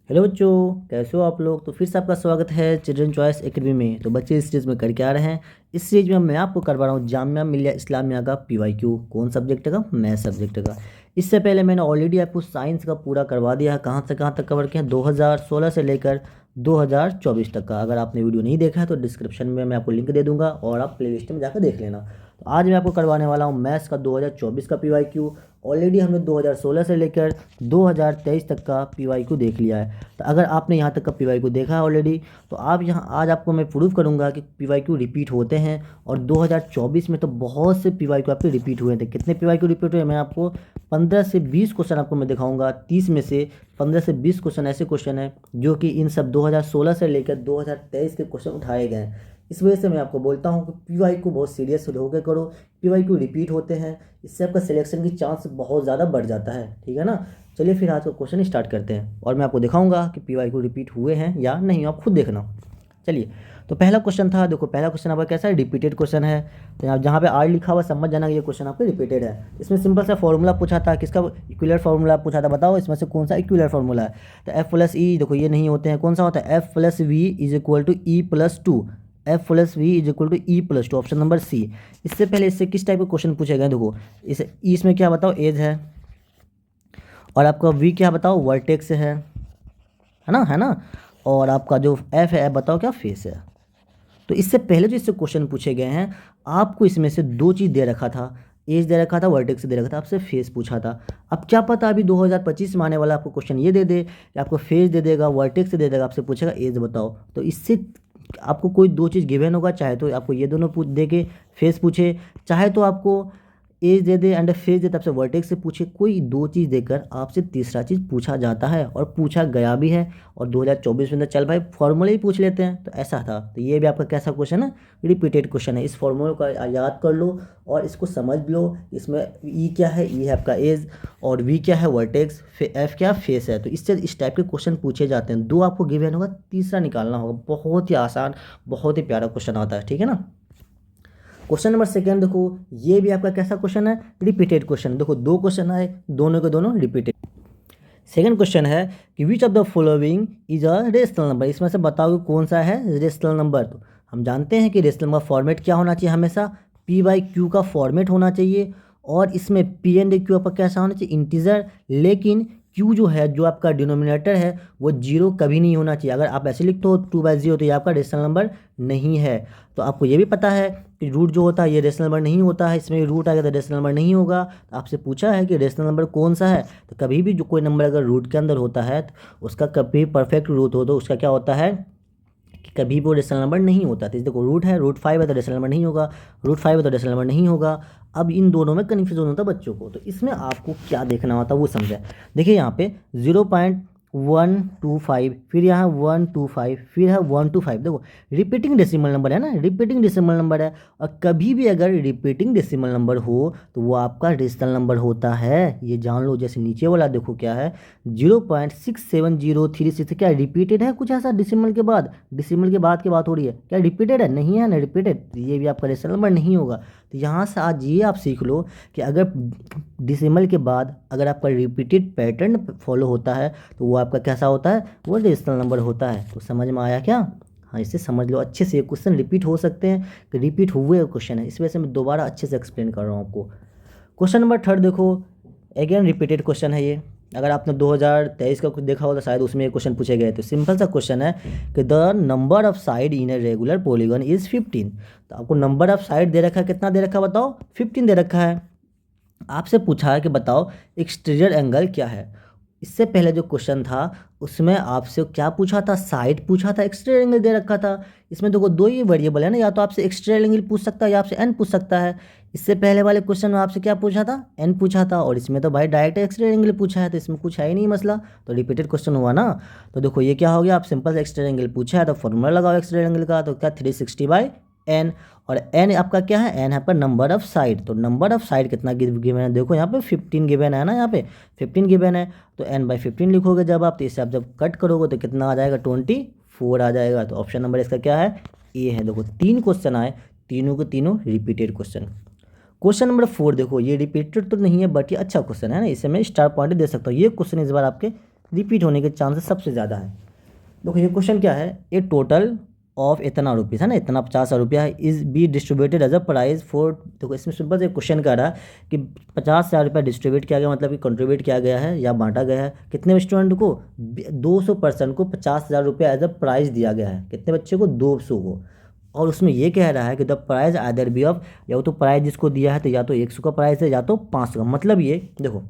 Hello बच्चों, कैसे हो आप लोग। तो फिर से आपका स्वागत है चिल्ड्रन चॉइस एकेडमी में। तो बच्चे इस सीरीज़ में करके आ रहे हैं। इस सीरीज में मैं आपको करवा रहा हूँ जामिया मिलिया इस्लामिया का पीवाईक्यू। कौन सब्जेक्ट का? मैथ सब्जेक्ट का। इससे पहले मैंने ऑलरेडी आपको साइंस का पूरा करवा दिया है। कहाँ से कहाँ तक कवर किया? 2016 से लेकर 2024 तक का। अगर आपने वीडियो नहीं देखा है तो डिस्क्रिप्शन में मैं आपको लिंक दे दूंगा और आप प्लेलिस्ट में जाकर देख लेना। तो आज मैं आपको करवाने वाला हूँ मैथ्स का 2024 का पीवाईक्यू। ऑलरेडी हमने 2016 से लेकर 2023 तक का पीवाईक्यू देख लिया है। तो अगर आपने यहाँ तक का पीवाईक्यू देखा है ऑलरेडी, तो आप यहाँ आज आपको मैं प्रूव करूँगा कि पीवाईक्यू रिपीट होते हैं। और 2024 में तो बहुत से पीवाईक्यू आपके रिपीट हुए थे। कितने पीवाईक्यू रिपीट हुए? मैं आपको 15 से 20 क्वेश्चन आपको मैं दिखाऊंगा। 30 में से 15 से 20 क्वेश्चन ऐसे क्वेश्चन हैं जो कि इन सब 2016 से लेकर 2023 के क्वेश्चन उठाए गए हैं। इस वजह से मैं आपको बोलता हूँ कि पीवाईक्यू बहुत सीरियस होकर करो। पीवाईक्यू रिपीट होते हैं, इससे आपका सिलेक्शन की चांस बहुत ज़्यादा बढ़ जाता है। ठीक है ना। चलिए फिर आज का क्वेश्चन स्टार्ट करते हैं और मैं आपको दिखाऊंगा कि पीवाईक्यू रिपीट हुए हैं या नहीं। आप खुद देखना। चलिए, तो पहला क्वेश्चन था। देखो पहला क्वेश्चन आपका कैसा है? रिपीटेड क्वेश्चन है। तो आप जहाँ पे आर लिखा हुआ समझ जाना कि ये क्वेश्चन आपका रिपीटेड है। इसमें सिंपल सा फॉर्मूला पूछा था। किसका? इक्विलर फार्मूला पूछा था। बताओ इसमें से कौन सा इक्विलर फार्मूला है? तो एफ प्लस ई, देखो ये नहीं होते हैं। कौन सा होता है? F plus V is equal to E plus two. F plus V is equal to E plus two, option number C. इससे पहले इससे किस टाइप के क्वेश्चन पूछे गए? देखो इस इसमें क्या बताओ? एज है। और आपका वी क्या बताओ? वर्टेक्स है ना, है ना। और आपका जो एफ है बताओ क्या? फेस है। तो इससे पहले जो इससे क्वेश्चन पूछे गए हैं, आपको इसमें से दो चीज़ दे रखा था। एज दे रखा था, वर्टेक्स दे रखा था, आपसे फेस पूछा था। अब क्या पता अभी 2025 में आने वाला आपको क्वेश्चन ये दे दे कि आपको फेस दे देगा, वर्टेक्स दे देगा, आपसे पूछेगा एज बताओ। तो इससे आपको कोई दो चीज़ गिवन होगा। चाहे तो आपको ये दोनों पूछ दे के फेस पूछे, चाहे तो आपको एज दे दे एंड फेज दे, तब से वर्टेक्स से पूछे। कोई दो चीज़ देकर आपसे तीसरा चीज़ पूछा जाता है और पूछा गया भी है। और 2024 में तो चल भाई फॉर्मूला ही पूछ लेते हैं, तो ऐसा था। तो ये भी आपका कैसा क्वेश्चन है? रिपीटेड क्वेश्चन है। इस फॉर्मूले को याद कर लो और इसको समझ लो। इसमें ई क्या है? ई है आपका एज, और वी क्या है? वर्टेक्स, एफ क्या? फेस है। तो इससे इस टाइप के क्वेश्चन पूछे जाते हैं। दो आपको गिवन होगा, तीसरा निकालना होगा। बहुत ही आसान, बहुत ही प्यारा क्वेश्चन आता है। ठीक है ना। क्वेश्चन नंबर सेकेंड देखो, ये भी आपका कैसा क्वेश्चन है? Repeated question. देखो दो क्वेश्चन आए, दोनों के दोनों रिपीटेड। सेकंड क्वेश्चन है कि विच of the following is a rational number. इसमें से बताओ कि कौन सा है रेशनल नंबर। तो हम जानते हैं कि रेशनल नंबर फॉर्मेट क्या होना चाहिए? हमेशा पी बाई क्यू का फॉर्मेट होना चाहिए। और इसमें पी एंड क्यू आपका कैसा होना चाहिए? इंटीजर। लेकिन क्यू जो है, जो आपका डिनोमिनेटर है, वो जीरो कभी नहीं होना चाहिए। अगर आप ऐसे लिखते हो 2/0 तो ये आपका रेशनल नंबर नहीं है। तो आपको ये भी पता है कि रूट जो होता है ये रेशनल नंबर नहीं होता है। इसमें रूट आएगा तो रेशनल नंबर नहीं होगा। तो आपसे पूछा है कि रेशनल नंबर कौन सा है। तो कभी भी जो कोई नंबर अगर रूट के अंदर होता है तो उसका कभी परफेक्ट रूट हो तो उसका क्या होता है कि कभी वो रेशनल नंबर नहीं होता। तो देखो रूट है, रूट 5 है तो रेशनल नंबर नहीं होगा, रूट 5 है तो रेशनल नंबर नहीं होगा। अब इन दोनों में कन्फ्यूजन होता है बच्चों को। तो इसमें आपको क्या देखना होता है वो समझे। देखिए यहाँ पे 0.125, फिर यहाँ 125, फिर है 125। देखो रिपीटिंग डेसिमल नंबर है ना, रिपीटिंग डेसिमल नंबर है। और कभी भी अगर रिपीटिंग डेसिमल नंबर हो तो वो आपका रेशनल नंबर होता है, ये जान लो। जैसे नीचे वाला देखो क्या है, 0.67036, क्या रिपीटेड है कुछ ऐसा? डेसिमल के बाद, डेसिमल के बाद की बात हो रही है, क्या रिपीटेड है? नहीं है ना रिपीटेड, तो ये भी आपका रेशनल नंबर नहीं होगा। तो यहाँ से आज ये आप सीख लो कि अगर डेसिमल के बाद अगर आपका रिपीटेड पैटर्न फॉलो होता है तो वो आपका कैसा होता है? वो रेशनल नंबर होता है। तो समझ में आया क्या? हाँ, इससे समझ लो अच्छे से। ये क्वेश्चन रिपीट हो सकते हैं कि रिपीट हुए क्वेश्चन है, इस वजह से मैं दोबारा अच्छे से एक्सप्लेन कर रहा हूँ आपको। क्वेश्चन नंबर थर्ड देखो, अगेन रिपीटेड क्वेश्चन है ये। अगर आपने 2023 का कुछ देखा हो तो शायद उसमें ये क्वेश्चन पूछे गए। तो सिंपल सा क्वेश्चन है कि the number of side in a regular polygon is 15। तो आपको नंबर ऑफ साइड दे रखा है, कितना दे रखा है बताओ? 15 दे रखा है। आपसे पूछा है कि बताओ एक्सटीरियर एंगल क्या है। इससे पहले जो क्वेश्चन था उसमें आपसे क्या पूछा था? साइड पूछा था, एक्सटीरियर एंगल दे रखा था। इसमें देखो दो ही वेरिएबल है ना, या तो आपसे एक्सटीरियर एंगल पूछ सकता है या आपसे एन पूछ सकता है। इससे पहले वाले क्वेश्चन में आपसे क्या पूछा था? एन पूछा था। और इसमें तो भाई डायरेक्ट एक्सटीरियर एंगल पूछा है, तो इसमें कुछ है ही नहीं मसला। तो रिपीटेड क्वेश्चन हुआ ना। तो देखो ये क्या हो गया, आप सिंपल एक्सटीरियर एंगल पूछा है तो फॉर्मूला लगाओ एक्सटीरियर एंगल का। तो क्या 360/n। और n आपका क्या है? n है आपका नंबर ऑफ साइड। तो नंबर ऑफ साइड कितना गिवन है? देखो यहाँ पे 15 गिवन है ना, यहाँ पे 15 गिवन है। तो n/15 लिखोगे जब आप, तो इससे आप जब कट करोगे तो कितना आ जाएगा? 24 आ जाएगा। तो ऑप्शन नंबर इसका क्या है? ए है। देखो तीन क्वेश्चन आए, तीनों के तीनों रिपीटेड क्वेश्चन। क्वेश्चन नंबर 4 देखो, ये रिपीटेड तो नहीं है बट ये अच्छा क्वेश्चन है ना, इसे मैं स्टार पॉइंट दे सकता हूँ। ये क्वेश्चन इस बार आपके रिपीट होने के चांसेस सबसे ज़्यादा है। देखो ये क्वेश्चन क्या है, ए टोटल ऑफ इतना रुपीज़ है ना, इतना 50,000 है, is be distributed as a prize for. देखो इसमें सिंपल से क्वेश्चन कर रहा है कि 50,000 डिस्ट्रीब्यूट किया गया, मतलब कि कंट्रीब्यूट किया गया है या बांटा गया है कितने स्टूडेंट को, 200 पर्सन को 50,000 एज अ प्राइज दिया गया है। कितने बच्चे को, 200 को। और उसमें ये कह रहा है कि the prize either be of, या तो प्राइज जिसको दिया है तो या तो 100 का प्राइस है या तो 500 का। मतलब ये देखो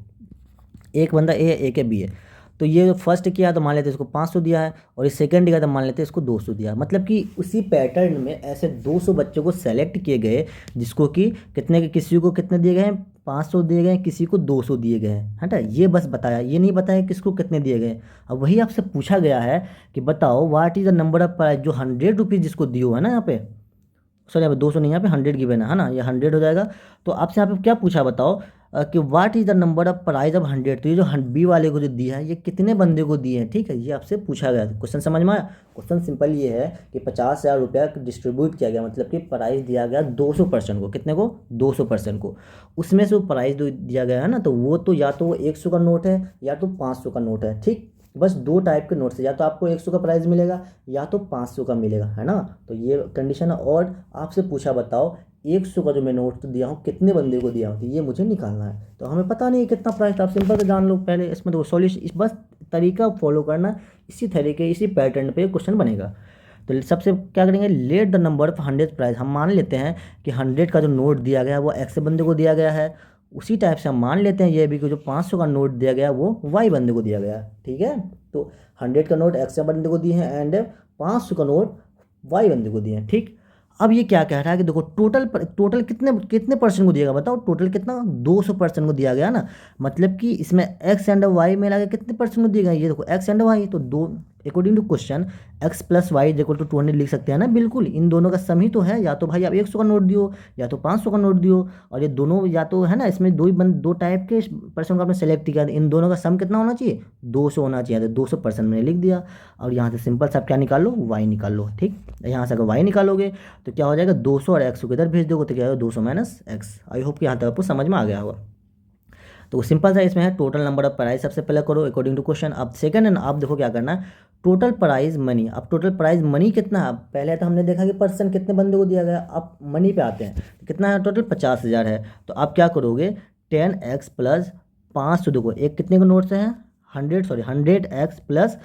एक बंदा ए है, एक है बी है, तो ये फर्स्ट किया तो मान लेते हैं इसको 500 दिया है, और ये सेकंड किया तो मान लेते हैं इसको 200 दिया है। मतलब कि उसी पैटर्न में ऐसे 200 बच्चों को सेलेक्ट किए गए, जिसको कि कितने के, किसी को कितने दिए गए हैं, 500 दिए गए हैं, किसी को 200 दिए गए हैं, है ना। ये बस बताया, ये नहीं बताया किसको कितने दिए गए। अब वही आपसे पूछा गया है कि बताओ what is the number of prize, जो 100 रुपीज़ जिसको दियो है ना यहाँ पे, सॉरी यहाँ पे 200 नहीं, यहाँ पे 100 गिवन है ना, ये 100 हो जाएगा। तो आपसे यहाँ पे क्या पूछा बताओ कि what is the number of prize of 100। तो ये जो बी वाले को जो दिया है ये कितने बंदे को दिए हैं, ठीक है, ये आपसे पूछा गया। क्वेश्चन समझ में आया। क्वेश्चन सिंपल ये है कि 50,000 डिस्ट्रीब्यूट किया गया, मतलब कि प्राइज दिया गया 200 पर्सन को, कितने को, 200 पर्सन को। उसमें से वो प्राइज दिया गया है ना, तो वो तो या तो 100 का नोट है या तो 500 का नोट है, ठीक। बस दो टाइप के नोट्स है, या तो आपको 100 का प्राइस मिलेगा या तो 500 का मिलेगा, है ना। तो ये कंडीशन है। और आपसे पूछा बताओ 100 का जो मैं नोट तो दिया हूँ कितने बंदे को दिया हूँ, तो ये मुझे निकालना है। तो हमें पता नहीं है कितना प्राइस था, आप सिंपल से जान लो पहले। इसमें देखो सॉल्यूशन, इस बस तरीका फॉलो करना, इसी तरीके इसी पैटर्न पे क्वेश्चन बनेगा। तो सबसे क्या करेंगे, let the number of 100 price. हम मान लेते हैं कि 100 का जो नोट दिया गया है वो एक्स बंदे को दिया गया है। उसी टाइप से हम मान लेते हैं ये भी कि जो 500 का नोट दिया गया वो वाई बंदे को दिया गया, ठीक है। तो 100 का नोट एक्स बंदे को दिए हैं एंड 500 का नोट वाई बंदे को दिए हैं, ठीक। अब ये क्या कह रहा है कि देखो टोटल कितने कितने पर्सन को दिएगा बताओ, टोटल कितना, 200 पर्सन को दिया गया ना। मतलब कि इसमें एक्स एंड वाई मिला के कितने पर्सन को दिया गया, ये देखो एक्स एंड वाई, तो दो according to question x plus y equal to 200 लिख सकते हैं ना, बिल्कुल। इन दोनों का सम ही तो है, या तो भाई आप 100 का नोट दियो या तो 500 का नोट दियो। और ये दोनों या तो है ना, इसमें दो टाइप के पर्सन को आपने सेलेक्ट किया, इन दोनों का सम कितना होना चाहिए, 200 होना चाहिए। तो 200 पर्सन मैंने लिख दिया। और यहाँ से सिंपल से आप क्या निकाल लो, वाई निकाल लो, ठीक। यहाँ से अगर वाई निकालोगे तो क्या हो जाएगा, 200 और एक्स को इधर भेज दोगे तो क्या होगा, 200 माइनस एक्स। आई होप कि यहाँ तक आपको समझ में आ गया होगा। तो सिंपल सा इसमें है टोटल नंबर ऑफ प्राइस सबसे पहले करो अकॉर्डिंग टू क्वेश्चन। अब सेकंड है आप देखो क्या करना है, टोटल प्राइस मनी। अब टोटल प्राइस मनी कितना है, पहले तो हमने देखा कि पर्सन कितने बंदे को दिया गया, अब मनी पे आते हैं। कितना है टोटल, 50,000 है। तो आप क्या करोगे, 10x प्लस 500, देखो एक कितने के नोट से हैं, 100x प्लस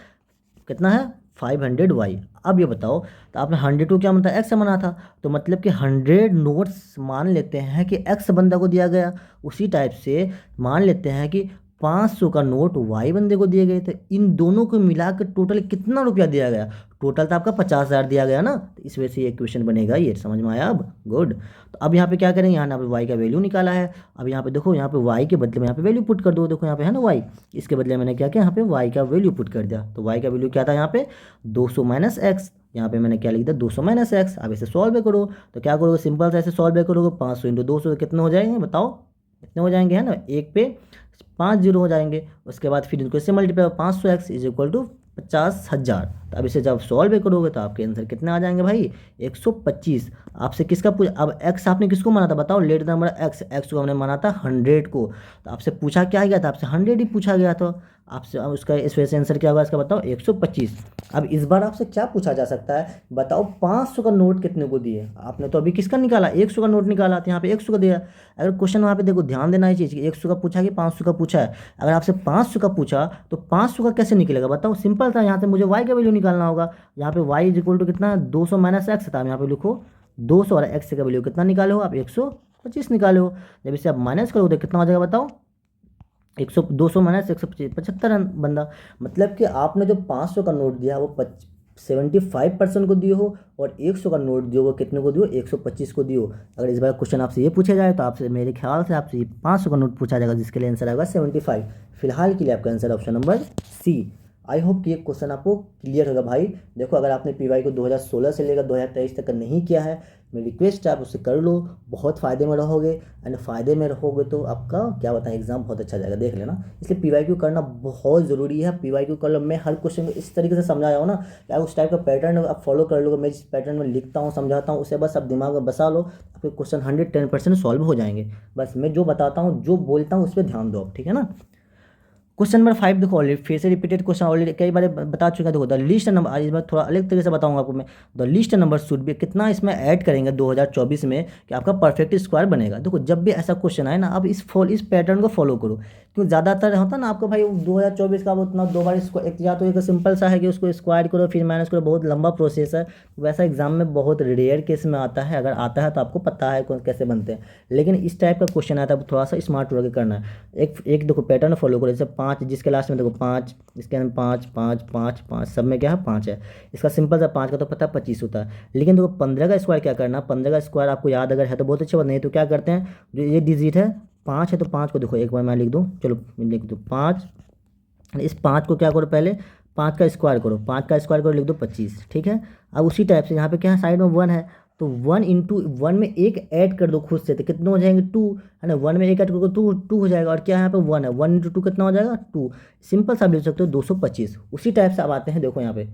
कितना है 500y। अब ये बताओ, तो आपने 100 को क्या माना था, एक्स माना था, तो मतलब कि 100 नोट्स मान लेते हैं कि एक्स बंदा को दिया गया। उसी टाइप से मान लेते हैं कि 500 का नोट वाई बंदे को दिए गए थे। इन दोनों को मिला कर टोटल कितना रुपया दिया गया, टोटल तो आपका 50,000 दिया गया ना। तो इस वजह से ये क्वेश्चन बनेगा, ये समझ में आया अब, गुड। तो अब यहाँ पे क्या करेंगे, यहाँ पे वाई का वैल्यू निकाला है। अब यहाँ पे देखो, यहाँ पे वाई के बदले में यहाँ पे वैल्यू पुट कर दो। देखो यहाँ पे है ना वाई, इसके बदले मैंने क्या किया, यहाँ पे वाई का वैल्यू पुट कर दिया। तो वाई का वैल्यू क्या था यहाँ पे, 200 माइनस एक्स। यहाँ पे मैंने क्या लिख दिया, 200 माइनस एक्स। अब इसे सॉल्व करो तो क्या करोगे, सिंपल से ऐसे सॉल्व करोगे, 500 इंटू 200 कितने हो जाएंगे बताओ, कितने हो जाएंगे, है ना, एक पे 5 जीरो हो जाएंगे। उसके बाद फिर इनको इससे multiply, 500x is equal to 50,000। तो अब इसे जब सॉल्व करोगे तो आपके आंसर कितने आ जाएंगे भाई, 125। आपसे किसका पूछ, अब x आपने किसको माना था बताओ, लेट द नंबर x को हमने माना था 100 को। तो आपसे पूछा क्या गया था, आपसे 100 ही पूछा गया था आपसे। अब उसका इस वजह से आंसर क्या होगा इसका बताओ, 125। अब इस बार आपसे क्या पूछा जा सकता है बताओ, 500 का नोट कितने को दिए। आपने तो अभी किसका निकाला, 100 का नोट निकाला, तो यहाँ पे 100 का दिया। अगर क्वेश्चन वहाँ पे देखो ध्यान देना है चीज़ कि 100 का पूछा कि 500 का पूछा है। अगर आपसे 500 का पूछा तो 500 का कैसे निकलेगा बताओ, सिंपल था, यहाँ से मुझे y का वैल्यू निकालना होगा। यहाँ पे y इज इक्वल टू कितना, 200 माइनस एक्स था। यहाँ पे लिखो 200 और x का वैल्यू कितना निकाले हो आप, 125 निकाले हो। जब इसे आप माइनस करोगे तो कितना हो जाएगा बताओ, 200 माइनस 175 बंदा। मतलब कि आपने जो 500 का नोट दिया वो 75% को दिए हो, और 100 का नोट दियो वो कितने को दियो, 125 को दियो। अगर इस बार क्वेश्चन आपसे ये पूछा जाए तो आपसे मेरे ख्याल से आपसे 500 का नोट पूछा जाएगा, जिसके लिए आंसर आएगा 75। फिलहाल के लिए आपका answer option number C. I hope कि ये क्वेश्चन आपको क्लियर होगा भाई। देखो अगर आपने पीवाई को 2016 से लेकर 2023 तक नहीं किया है, मेरी रिक्वेस्ट है आप उससे कर लो, बहुत फ़ायदे में रहोगे। एंड फ़ायदे में रहोगे तो आपका क्या बताएं एग्जाम बहुत अच्छा जाएगा, देख लेना। इसलिए पीवाईक्यू करना बहुत ज़रूरी है, पीवाईक्यू कर लो। मैं हर क्वेश्चन को इस तरीके से समझाया हूँ ना कि आप उस टाइप का पैटर्न आप फॉलो कर लोगे। मैं जिस पैटर्न में लिखता हूँ समझाता हूँ उसे बस आप दिमाग में बसा लो, आपके क्वेश्चन 110% सॉल्व हो जाएंगे। बस मैं जो बताता हूँ जो बोलता हूँ उस पर ध्यान दो आप, ठीक है ना। क्वेश्चन नंबर 5 देखो, ऑलरेडी फिर से रिपीटेड क्वेश्चन ऑलरेडी कई बार बता चुका है। देखो द लिस्ट नंबर, आज इस बार थोड़ा अलग तरीके से बताऊंगा आपको मैं। द लिस्ट नंबर शुड भी कितना इसमें ऐड करेंगे 2024 में कि आपका परफेक्ट स्क्वायर बनेगा। देखो जब भी ऐसा क्वेश्चन आए ना, आप इस पैटर्न को फॉलो करो, क्योंकि ज़्यादातर होता है ना आपको भाई 2024 का, उतना दो बार इसको एक, या तो एक सिंपल सा है कि उसको स्क्वायर करो फिर माइनस करो, बहुत लंबा प्रोसेस है। वैसा एग्जाम में बहुत रेयर केस में आता है, अगर आता है तो आपको पता है कैसे बनते हैं। लेकिन इस टाइप का क्वेश्चन आता है थोड़ा सा स्मार्ट होकर करना है। एक देखो पैटर्न फॉलो करो, जैसे 5 जिसके लास्ट में देखो 5, इसके अंदर 5 5 5 5, सब में क्या है 5 है। इसका सिंपल सा 5 का तो पता 25 होता है। लेकिन देखो 15 का स्क्वायर क्या करना, 15 का स्क्वायर आपको याद अगर है तो बहुत अच्छी बात, नहीं तो क्या करते हैं, जो ये डिजिट है 5 है तो 5 को देखो एक बार मैं लिख दूँ, चलो लिख दूँ 5। इस 5 को क्या करो, पहले 5 का स्क्वायर करो, 5 का स्क्वायर करो लिख दो 25, ठीक है। अब उसी टाइप से यहाँ पे क्या है, साइड में 1 है, तो 1 इंटू 1 में एक ऐड कर दो खुद से, तो कितने हो जाएंगे 2, है ना। 1 में एक ऐड करोगे 2 हो जाएगा, और क्या यहाँ पे 1 है, 1 इंटू 2 कितना हो जाएगा 2। सिंपल सा आप लिख सकते हो 225। उसी टाइप से अब आते हैं, देखो यहाँ पे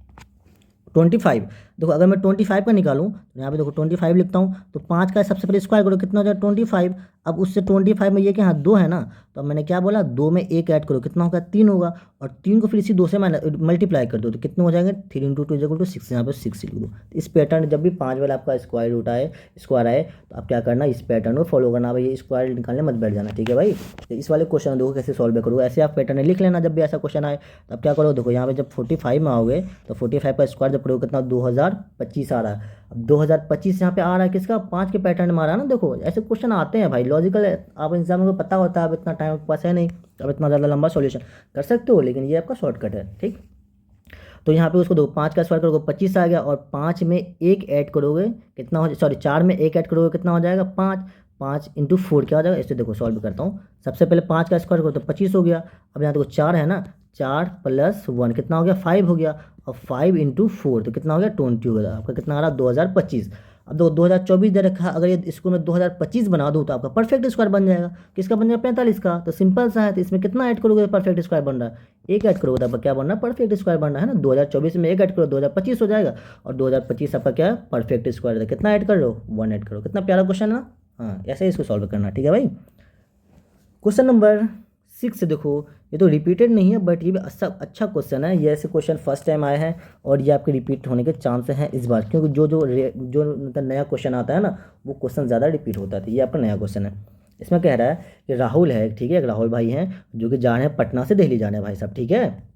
25। देखो अगर मैं 25 का निकालूँ तो यहाँ पे देखो 25 लिखता हूँ, तो 5 का सबसे पहले स्क्वायर करो कितना हो जाएगा 25। अब उससे 25 में ये क्या, हाँ 2 है ना, तो अब मैंने क्या बोला 2 में एक ऐड करो कितना होगा 3 होगा, और 3 को फिर इसी 2 से मल्टीप्लाई कर दो तो कितने हो जाएंगे 3 इंटू 2 इक्वल टू 6, यहाँ पे 6 लिख दो। तो इस पैटर्न जब भी 5 वाला आपका स्क्वायर रूट आए, स्क्वायर आए, तो आप क्या करना, इस पैटर्न को फॉलो करना भाई, ये स्क्वायर निकालने मत बैठ जाना, ठीक है भाई। तो इस वाले क्वेश्चन देखो कैसे सॉल्व करो, ऐसे आप पैटर्न लिख लेना, जब भी ऐसा क्वेश्चन आए तो आप क्या करो, देखो यहाँ पे जब 45 में आओगे तो 45 का स्क्वायर जब करोगे कितना 2025 आ रहा है। अब 2025 यहाँ पे आ रहा है किसका, 5 के पैटर्न में आ रहा है ना। देखो ऐसे क्वेश्चन आते हैं भाई, लॉजिकल है, आप एग्जाम को पता होता है, अब इतना टाइम आपके पास है नहीं, अब इतना ज़्यादा लंबा सॉल्यूशन कर सकते हो, लेकिन ये आपका शॉर्टकट है, ठीक। तो यहाँ पे उसको दो 5 का स्क्वायर करोगे 25 आ गया, और 5 में एक ऐड करोगे कितना हो, सॉरी 4 में एक ऐड करोगे कितना हो जाएगा 5। 5 इंटू 4 क्या हो जाएगा, इससे देखो सॉल्व करता हूँ। सबसे पहले 5 का स्क्वायर करो तो 25 हो गया। अब यहाँ देखो 4 है ना, 4 प्लस 1 कितना हो गया 5 हो गया, और 5 इंटू 4 तो कितना हो गया 20 हो गया। आपका कितना आ रहा 2025। अब देखो 2024 दे रखा है, अगर ये इसको मैं 2025 बना दूँ तो आपका परफेक्ट स्क्वायर बन जाएगा। किसका बन जाएगा 45 का। तो सिंपल सा है, तो इसमें कितना ऐड करोगे परफेक्ट स्क्वायर बन रहा है, एक ऐड करोगे तो क्या बन रहा है परफेक्ट स्क्वायर बन रहा है ना। 2024 में एक ऐड करो 2025 हो जाएगा, और 2025 आपका क्या है परफेक्ट स्क्वायर है। कितना ऐड कर लो 1 ऐड करो। कितना प्यारा क्वेश्चन है ना। हाँ ऐसे ही इसको सॉल्व करना, ठीक है भाई। क्वेश्चन नंबर 6 देखो, ये तो रिपीटेड नहीं है बट ये भी अच्छा क्वेश्चन है। ये ऐसे क्वेश्चन फर्स्ट टाइम आए हैं और ये आपके रिपीट होने के चांस हैं इस बार, क्योंकि जो मतलब नया क्वेश्चन आता है ना, वो क्वेश्चन ज़्यादा रिपीट होता है। ये आपका नया क्वेश्चन है। इसमें कह रहा है कि राहुल है, ठीक है, एक राहुल भाई हैं जो कि जा रहे हैं पटना से दिल्ली जा रहे हैं भाई साहब, ठीक है।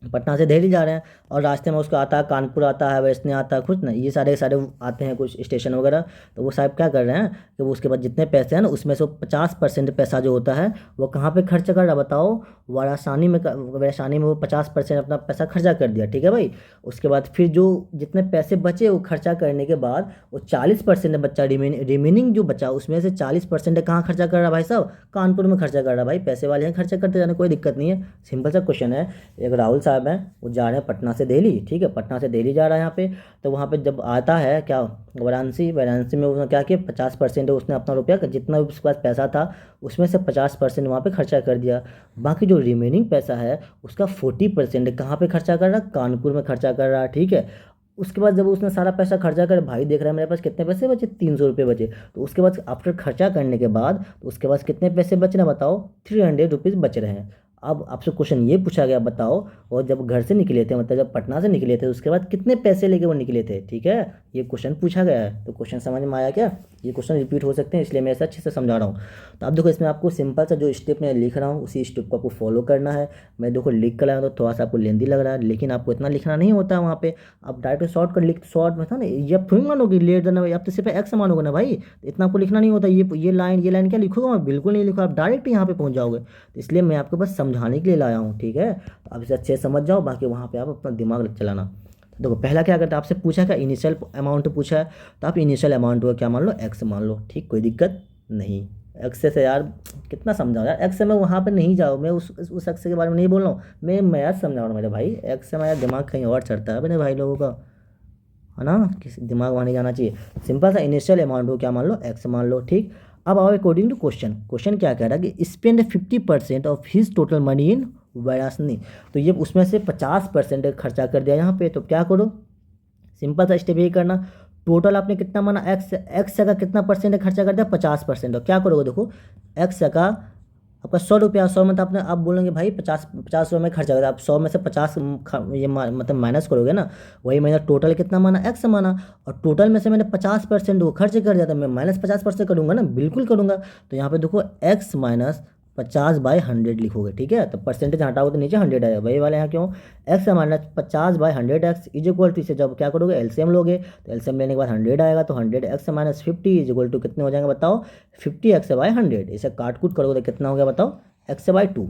पटना से दिल्ली जा रहे हैं, और रास्ते में उसको आता है कानपुर आता है, वैष्णो आता है, कुछ ना ये सारे सारे आते हैं कुछ स्टेशन वगैरह। तो वो साहब क्या कर रहे हैं कि वो उसके बाद जितने पैसे हैं ना, उसमें से 50% पैसा जो होता है वो कहाँ पे खर्च कर रहा है बताओ, वैशाली में वो 50% अपना पैसा खर्चा कर दिया, ठीक है भाई। उसके बाद फिर जो जितने पैसे बचे वो खर्चा करने के बाद वो 40% बच्चा रिमेनिंग जो बचा उसमें से 40% कहाँ खर्चा कर रहा है भाई साहब, कानपुर में खर्चा कर रहा है भाई। पैसे वाले हैं, खर्चा करते जाने, कोई दिक्कत नहीं है, सिंपल सा क्वेश्चन है। एक राहुल साहब हैं, वो जा रहे हैं पटना से दिल्ली, ठीक है, पटना से दिल्ली जा रहा है यहाँ पे। तो वहाँ पे जब आता है क्या वाराणसी में उसने क्या किया 50% उसने अपना रुपया जितना भी उसके पास पैसा था उसमें से 50% वहाँ पे खर्चा कर दिया। बाकी जो रिमेनिंग पैसा है उसका 40% कहाँ पे खर्चा कर रहा है, कानपुर में खर्चा कर रहा है, ठीक है। उसके बाद जब उसने सारा पैसा खर्चा कर, भाई देख रहा है मेरे पास कितने पैसे बचे 300 रुपये बचे। तो उसके बाद आफ्टर खर्चा करने के बाद तो उसके पास कितने पैसे बचे ना बताओ, 300 रुपीज़ बच रहे हैं। अब आपसे क्वेश्चन ये पूछा गया बताओ, और जब घर से निकले थे मतलब जब पटना से निकले थे उसके बाद कितने पैसे लेके वो निकले थे, ठीक है। ये क्वेश्चन पूछा गया है, तो क्वेश्चन समझ में आया क्या। ये क्वेश्चन रिपीट हो सकते हैं इसलिए मैं ऐसा अच्छे से समझा रहा हूँ। तो अब देखो इसमें आपको सिंपल सा जो स्टेप मैं लिख रहा हूँ उसी स्टेप को आपको फॉलो करना है। मैं देखो लिख कर लाया तो थोड़ा सा आपको लेंदी लग रहा है, लेकिन आपको इतना लिखना नहीं होता है वहाँ पे। आप डायरेक्ट शॉर्ट कर लिख, शॉर्ट में था ना, ये आप थोड़ी मानोगे लेट देना भाई, आप तो सिर्फ एक्स मानोगे ना भाई, इतना आपको लिखना नहीं होता। ये लाइन क्या लिखोगे, मैं बिल्कुल नहीं लिखूँ, आप डायरेक्ट यहाँ पे पहुँच जाओगे। तो इसलिए मैं आपको बस समझाने के लिए लाया हूँ, ठीक है। तो आप इसे अच्छे से समझ जाओ, बाकी वहाँ पे आप अपना दिमाग चलाना। देखो पहला क्या करता है, आपसे पूछा क्या इनिशियल अमाउंट पूछा है, तो आप इनिशियल अमाउंट को क्या मान लो एक्स मान लो, ठीक, कोई दिक्कत नहीं। एक्स से यार कितना समझाओ यार, एक्स से मैं वहाँ पे नहीं जाऊँ, मैं उस एक्स के बारे में नहीं बोल रहा हूँ, मैं मैथ समझा रहा हूँ मेरे भाई। एक्स से मेरा दिमाग कहीं और चढ़ता है मेरे भाई लोगों का, है ना, किसी दिमाग वहाँ नहीं जाना चाहिए। सिंपल सा इनिशियल अमाउंट को क्या मान लो एक्स मान लो, ठीक। अब आओ अकॉर्डिंग टू क्वेश्चन क्या कह रहा है कि spend 50% of his total money in Varanasi. तो ये उसमें से 50% खर्चा कर दिया यहाँ पे, तो क्या करो सिंपल सा स्टेप यही करना। टोटल आपने कितना माना एक्स का कितना परसेंट खर्चा कर दिया 50%, तो क्या करोगे देखो एक्स का आपका 100 रुपया, 100 में तो आपने आप बोलेंगे भाई 50 में खर्चा करेगा, आप 100 में से 50 मतलब माइनस करोगे ना, वही मैंने टोटल कितना माना, एक्स माना, और टोटल में से मैंने 50% वो खर्च कर दिया, तो मैं -50% करूँगा ना, बिल्कुल करूँगा। तो यहाँ पे देखो एक्स माइनस 50/100 लिखोगे, ठीक है, तो परसेंटेज हटाओगे तो नीचे 100 आएगा, वही वाले यहाँ क्यों, x minus 50/100 x is equal to, इसे जब क्या करोगे एलसीएम लोगे, तो एलसीएम लेने के बाद 100 आएगा, तो 100x minus 50 is equal to कितने हो जाएंगे बताओ, 50x/100। इसे काट कूट करोगे तो कितना हो गया बताओ, x/2।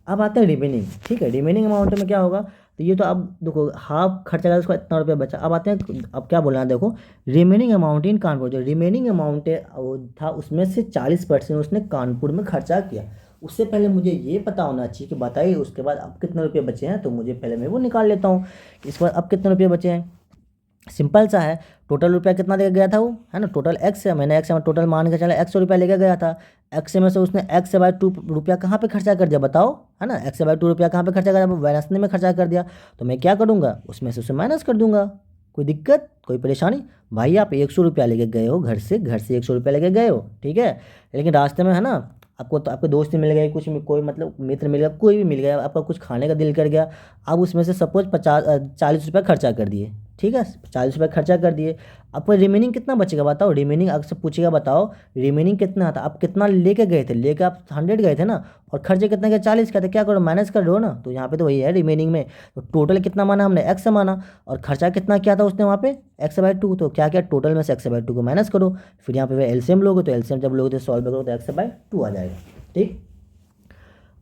अब आते हैं रिमेनिंग, ठीक है, रिमेनिंग अमाउंट में क्या होगा, तो ये तो अब देखो हाफ खर्चा करा, उसका इतना रुपया बचा। अब आते हैं, अब क्या बोलना है देखो, रिमेनिंग अमाउंट इन कानपुर, जो रिमेनिंग अमाउंट वो था उसमें से 40% उसने कानपुर में खर्चा किया। उससे पहले मुझे ये पता होना चाहिए कि बताइए उसके बाद अब कितने रुपये बचे हैं, तो मुझे पहले मैं वो निकाल लेता हूँ। इसके बाद अब कितने रुपये बचे हैं, सिंपल सा है, टोटल रुपया कितना लेके गया था वो, है ना, टोटल एक्स है, मैंने एक्स में टोटल मान के चला 100 रुपया लेके गया था, एक्स में से उसने x/2 रुपया कहाँ पे खर्चा कर दिया बताओ, है ना, x/2 रुपया कहाँ पे खर्चा कर दिया, वैनसने में खर्चा कर दिया, तो मैं क्या करूँगा, उसमें से उसे माइनस कर दूंगा। कोई दिक्कत, कोई परेशानी, भाई आप 100 रुपया लेके गए हो घर से 100 रुपया लेके गए हो, ठीक है, लेकिन रास्ते में है ना आपको, तो आपके दोस्त मिल गए, कुछ कोई मतलब मित्र मिल गया, कोई भी मिल गया, आपका कुछ खाने का दिल कर गया, आप उसमें से सपोज 40 रुपया खर्चा कर दिए, ठीक है, 40 रुपया खर्चा कर दिए, आपको रिमेनिंग कितना बचेगा बताओ, रिमेनिंग अगर से पूछेगा बताओ रिमेनिंग कितना था, आप कितना लेके गए थे, लेके आप 100 गए थे ना, और खर्चे कितने के 40 का, तो क्या करो माइनस कर दो ना, तो यहाँ पे तो वही है रिमेनिंग में, तो टोटल कितना माना हमने, एक्स माना, और खर्चा कितना किया था उसने वहाँ पे, x/2, तो क्या क्या टोटल में से x/2 को माइनस करो, फिर यहाँ पे एलसीएम लोगे, तो एलसीएम जब लोगे तो सॉल्व करो तो x/2 आ जाएगा, ठीक।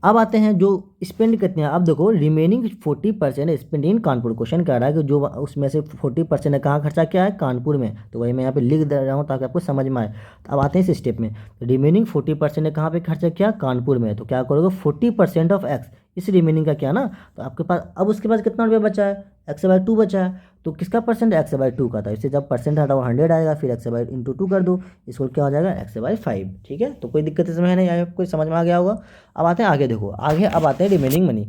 अब आते हैं जो स्पेंड कितने हैं, अब देखो रिमेनिंग 40% स्पेंड इन कानपुर, क्वेश्चन कह रहा है कि जो उसमें से 40% ने कहाँ खर्चा किया है, कानपुर में, तो वही मैं यहाँ पे लिख दे रहा हूँ ताकि आपको समझ में आए। तो अब आते हैं इस स्टेप में, तो रिमेनिंग 40% ने कहाँ पे खर्चा किया, कानपुर में, तो क्या करोगे 40% ऑफ एक्स, इस रिमेनिंग का क्या ना, तो आपके पास अब उसके पास कितना रुपया बचा है, x/2 बचा है, तो किसका परसेंट, x/2 का था, इससे जब परसेंट हटाओ 100 आएगा, फिर x/2 कर दो, इसको क्या हो जाएगा x/5, ठीक है, तो कोई दिक्कत इसमें है नहीं, आई कोई समझ में आ गया होगा। अब आते हैं आगे, देखो आगे अब आते हैं रिमेनिंग मनी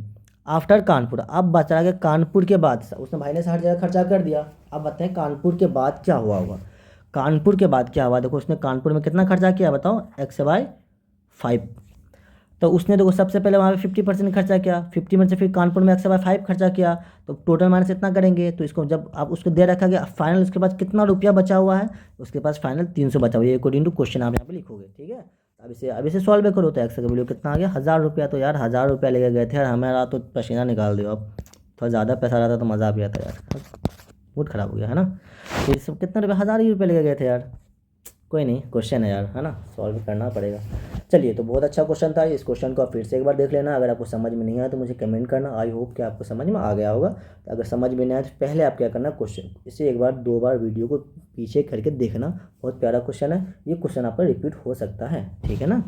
आफ्टर कानपुर, अब बचा गया कानपुर के बाद, उसने भाई ने हर जगह खर्चा कर दिया, अब बताते हैं कानपुर के बाद क्या हुआ होगा, कानपुर के बाद क्या हुआ, देखो उसने कानपुर में कितना खर्चा किया बताओ, x/5, तो उसने देखो सबसे पहले वहाँ पे 50% खर्चा किया, 50 में से फिर कानपुर में x/5 खर्चा किया, तो टोटल माइनस इतना करेंगे, तो इसको जब आप उसको दे रखा गया फाइनल उसके पास कितना रुपया बचा हुआ है, उसके पास फाइनल 300 बचा हुआ है, अकॉर्डिंग टू क्वेश्चन आप यहाँ पे लिखोगे, ठीक है। अब इसे सॉल्व करो, तो एक्स का वैल्यू कितना आ गया 1000 रुपया, तो यार 1000 रुपया लेके गए थे यार, हमारा तो पसीना निकाल दो, अब थोड़ा ज़्यादा पैसा रहता तो मज़ा भी आता यार, मूड खराब हो गया है ना, तो ये सब कितना रुपया, 1000 ही रुपये लेके गए थे यार, कोई नहीं क्वेश्चन है यार, है ना, सॉल्व करना पड़ेगा। चलिए, तो बहुत अच्छा क्वेश्चन था, इस क्वेश्चन को आप फिर से एक बार देख लेना, अगर आपको समझ में नहीं आया तो मुझे कमेंट करना, आई होप कि आपको समझ में आ गया होगा, तो अगर समझ में नहीं आया तो पहले आप क्या करना, क्वेश्चन इसे एक बार 2 बार वीडियो को पीछे करके देखना, बहुत प्यारा क्वेश्चन है, ये क्वेश्चन आपका रिपीट हो सकता है, ठीक है ना,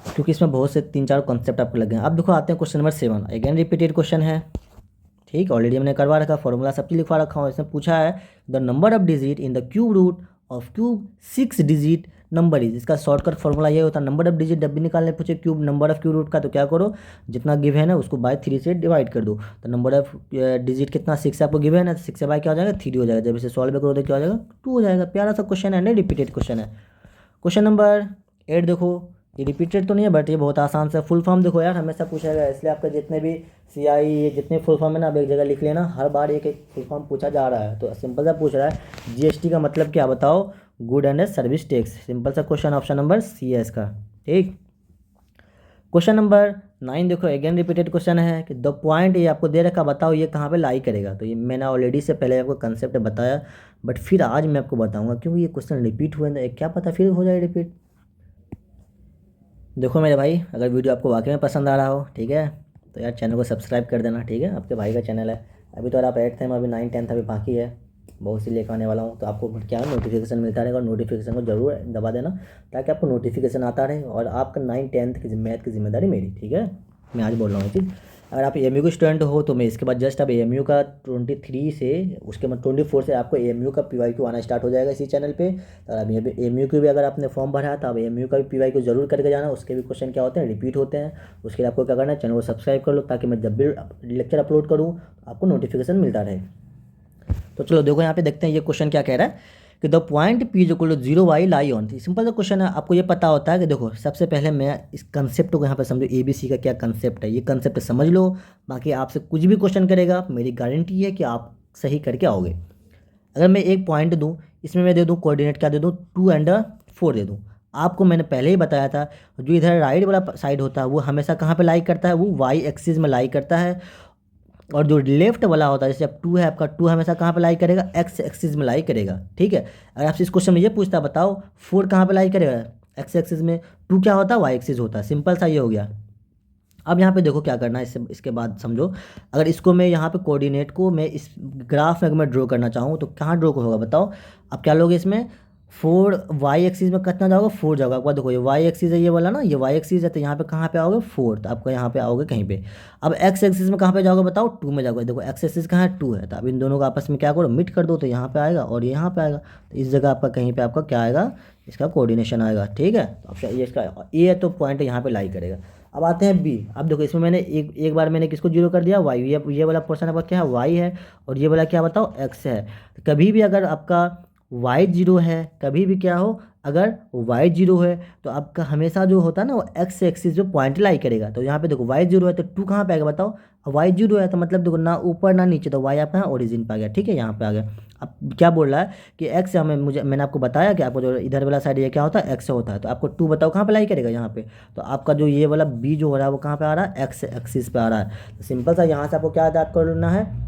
क्योंकि इसमें बहुत से 3-4 कॉन्सेप्ट आपको लगे हैं। अब देखो आते हैं question number 7, again repeated question है, ठीक, ऑलरेडी हमने करवा रखा, फॉर्मूला सब चीज़ लिखवा रखा हूँ, इसमें पूछा है the number of digit in the cube root of cube 6 digit number is, इसका शॉर्टकट फॉर्मूला ये होता है, नंबर ऑफ डिजिट जब भी निकालने पूछे cube number of cube root का, तो क्या करो जितना गिव है ना उसको बाय 3 से डिवाइड कर दो, तो नंबर ऑफ डिजिट कितना 6 आपको गिव है ना, 6 से बाय क्या हो जाएगा 3 हो जाएगा, जब इसे सॉल्व करो तो क्या हो जाएगा 2 हो जाएगा, प्यारा सा क्वेश्चन है ना, रिपीटेड क्वेश्चन है। क्वेश्चन नंबर 8 देखो, ये रिपीटेड तो नहीं है बट ये बहुत आसान से, फुल फॉर्म देखो यार हमेशा पूछा जाएगा, इसलिए आपका जितने भी CI जितने फुल फॉर्म है ना आप एक जगह लिख लेना, हर बार एक एक फुल फॉर्म पूछा जा रहा है, तो सिंपल सा पूछ रहा है GST का मतलब क्या बताओ, good and service tax, simple सा क्वेश्चन, ऑप्शन नंबर C है इसका, ठीक। क्वेश्चन नंबर 9 देखो, अगेन रिपीटेड क्वेश्चन है कि द पॉइंट ये आपको दे रखा, बताओ ये कहाँ पे लाई करेगा, तो ये मैंने ऑलरेडी से पहले आपको कंसेप्ट बताया, बट फिर आज मैं आपको बताऊंगा, क्योंकि ये क्वेश्चन रिपीट हुए ना, क्या पता फिर हो जाए रिपीट। देखो मेरे भाई, अगर वीडियो आपको वाकई में पसंद आ रहा हो, ठीक है, तो यार चैनल को सब्सक्राइब कर देना, ठीक है, आपके भाई का चैनल है, अभी तो यार आप 8th में, अभी 9 10th अभी बाकी है, बहुत सी लेकर आने वाला हूँ, तो आपको क्या नोटिफिकेशन मिलता रहेगा, और नोटिफिकेशन को जरूर दबा देना ताकि आपको नोटिफिकेशन आता रहे, और आपका 9 10th की मैथ की जिम्मेदारी मेरी, ठीक है, मैं आज बोल रहा हूँ ये चीज़। अगर आप AMU के स्टूडेंट हो तो मैं इसके बाद जस्ट अब AMU का 23 से उसके बाद 24 से आपको AMU का PYQ आना स्टार्ट हो जाएगा इसी चैनल पे, तो अभी AMU की भी अगर आपने फॉर्म भरा है तो आप AMU का भी PYQ जरूर करके जाना, उसके भी क्वेश्चन क्या होते हैं रिपीट होते हैं, उसके लिए आपको क्या करना है, चैनल को सब्सक्राइब कर लो ताकि मैं जब भी लेक्चर अपलोड करूँ आपको नोटिफिकेशन मिलता रहे। तो चलो देखो यहाँ पे देखते हैं ये क्वेश्चन क्या कह रहा है कि the point P is equal to 0 y lie on. Simple सा क्वेश्चन है, आपको ये पता होता है कि देखो सबसे पहले मैं इस कंसेप्ट को यहाँ पे समझो, ABC का क्या कंसेप्ट है, ये कंसेप्ट समझ लो। बाकी आपसे कुछ भी क्वेश्चन करेगा, मेरी गारंटी है कि आप सही करके आओगे। अगर मैं एक पॉइंट दूँ, इसमें मैं दे दूँ कोऑर्डिनेट क्या दे दूँ, 2 and 4 दे दूँ। आपको मैंने पहले ही बताया था, जो इधर राइट वाला साइड होता है वो हमेशा कहाँ पे लाई करता है, वो वाई एक्सिस में लाई करता है। और जो लेफ्ट वाला होता है, जैसे अब 2 है आपका, 2 हमेशा कहाँ पे लाई करेगा, एक्स एक्सिस में लाई करेगा। ठीक है, अगर आपसे इस क्वेश्चन में ये पूछता बताओ 4 कहाँ पे लाई करेगा, एक्स एक्सिस में, 2 क्या होता है, वाई एक्सिस होता है। सिंपल सा ये हो गया। अब यहाँ पे देखो क्या करना है, इसके बाद समझो। अगर इसको मैं यहाँ पे कोऑर्डिनेट को मैं इस ग्राफ में अगर मैं ड्रॉ करना चाहूँ तो कहाँ ड्रॉ होगा बताओ। अब क्या लोगे इसमें, 4 वाई एक्सिस में कितना जाओगे, 4 जाओगे। आपका देखो ये वाई एक्सिस है, ये वाला ना, ये वाई एक्सिस है, तो यहाँ पे कहाँ पे आओगे, 4, तो आपका यहाँ पे आओगे कहीं पे। अब एक्स एक्सिस में कहाँ पे जाओगे बताओ, 2 में जाओगे। देखो एक्स एक्सिस कहाँ है, 2 है, तो अब इन दोनों का आपस में क्या करो, मिट कर दो, तो यहाँ पे आएगा और यहाँ पे आएगा। तो इस जगह आपका कहीं पे आपका क्या आएगा, इसका कोऑर्डिनेशन आएगा। ठीक है, तो अब ये इसका ए है तो पॉइंट यहाँ पे लाई करेगा। अब आते हैं बी। अब देखो इसमें मैंने एक बार मैंने किसको जीरो कर दिया, वाई। ये वाला पोर्शन आपका क्या है, वाई है, और ये वाला क्या बताओ, एक्स है। तो कभी भी अगर आपका वाई जीरो है, कभी भी क्या हो, अगर वाई जीरो है तो आपका हमेशा जो होता है ना, वो एक्स एक्सिस जो पॉइंट लाई करेगा। तो यहाँ पे देखो वाई जीरो है तो 2 कहाँ पे आएगा बताओ, वाई जीरो है तो मतलब देखो ना ऊपर ना नीचे, तो वाई आपका ओरिजिन पे आ गया। ठीक है, यहाँ पे आ गया। अब क्या बोल रहा है कि एक्स, मैंने आपको बताया कि आपको जो इधर वाला साइड ये क्या होता है, एक्स होता है। तो आपको 2 बताओ कहाँ पे लाई करेगा, यहाँ पे। तो आपका जो ये वाला बी जो हो रहा है वो कहाँ पे आ रहा है, एक्स एक्सिस पे आ रहा है। तो सिंपल सा यहाँ से आपको क्या याद करना है।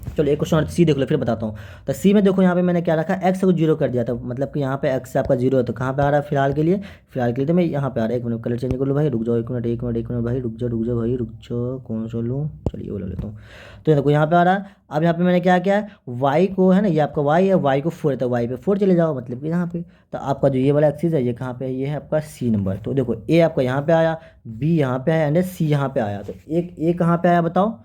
चलो एक क्वेश्चन सी देख लो, फिर बताता हूँ। तो सी में देखो यहाँ पे मैंने क्या रखा, एक्स को जीरो कर दिया था, मतलब कि यहाँ पे एक्स आपका जीरो है, तो कहाँ पे आ रहा है फिलहाल के लिए, तो मैं यहाँ पे आ रहा है। एक मिनट कलर चेंज कर लो भाई, रुक जाओ, एक मिनट भाई, रुक जाओ भाई, रुक जाओ, कौन सा लूँ, चलिए वो ले लेता हूँ। तो देखो यहाँ पे आ रहा है। अब यहाँ पे मैंने क्या किया, वाई को है ना, ये आपका वाई है, वाई को 4 है, तो वाई पे 4 चले जाओ, मतलब कि यहाँ पे। तो आपका जो ये वाला एक्सिस है ये कहाँ पे है, ये है आपका सी नंबर। तो देखो ए आपका यहाँ पे आया, बी यहाँ पे आया, एंड सी यहाँ पे आया। तो एक ए कहाँ पे आया बताओ,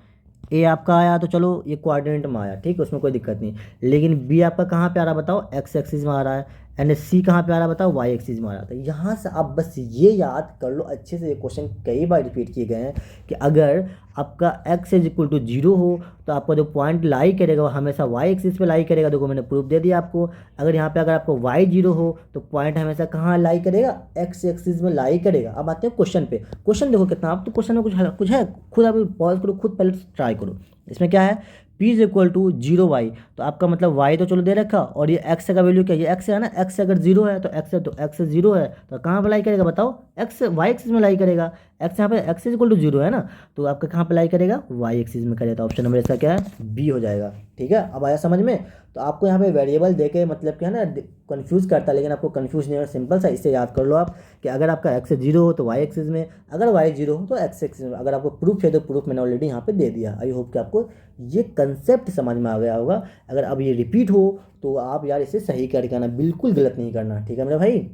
ए आपका आया तो चलो ये कोऑर्डिनेट में आया, ठीक है, उसमें कोई दिक्कत नहीं। लेकिन बी आपका कहाँ पे आ रहा है बताओ, एक्स एक्सिस में आ रहा है, एंड सी कहाँ पे आ रहा है बताओ, वाई एक्सिस में आ रहा है। तो यहाँ से आप बस ये याद कर लो अच्छे से, ये क्वेश्चन कई बार रिपीट किए गए हैं कि अगर आपका x इज इक्वल टू 0 हो तो आपका जो पॉइंट लाई करेगा वो हमेशा y एक्सिस पे लाई करेगा। देखो मैंने प्रूफ दे दिया आपको। अगर यहाँ पे अगर आपको y 0 हो तो पॉइंट हमेशा कहाँ लाई करेगा, x एक्सिस में लाई करेगा। अब आते हैं क्वेश्चन पे। क्वेश्चन देखो कितना, आप तो क्वेश्चन में कुछ है, खुद आप पॉज करो, खुद पहले ट्राई करो। इसमें क्या है, p is equal to 0 y, तो आपका मतलब y तो चलो दे रखा, और ये x का वैल्यू क्या है, ये x है ना, x अगर 0 है तो x है, तो x 0 है तो कहाँ पे लाई करेगा बताओ, x y एक्सिस में लाई करेगा। x यहाँ पे x इज इक्वल टू 0 है ना, तो आपका कहाँ पे लाई करेगा, y एक्सिस में करेगा। तो ऑप्शन नंबर इसका क्या है, बी हो जाएगा। ठीक है, अब आया समझ में। तो आपको यहाँ पे वेरिएबल देके मतलब क्या है ना, कंफ्यूज करता है, लेकिन आपको कंफ्यूज नहीं होना, सिंपल सा इससे याद कर लो आप कि अगर आपका x 0 हो तो y एक्सिस में, अगर y 0 हो तो x एक्सिस में। अगर आपको प्रूफ है तो प्रूफ मैंने ऑलरेडी यहाँ पे दे दिया। आई होप कि आपको ये कंसेप्ट समझ में आ गया होगा। अगर अब ये रिपीट हो तो आप यार इसे सही करके आना, बिल्कुल गलत नहीं करना। ठीक है मेरे भाई।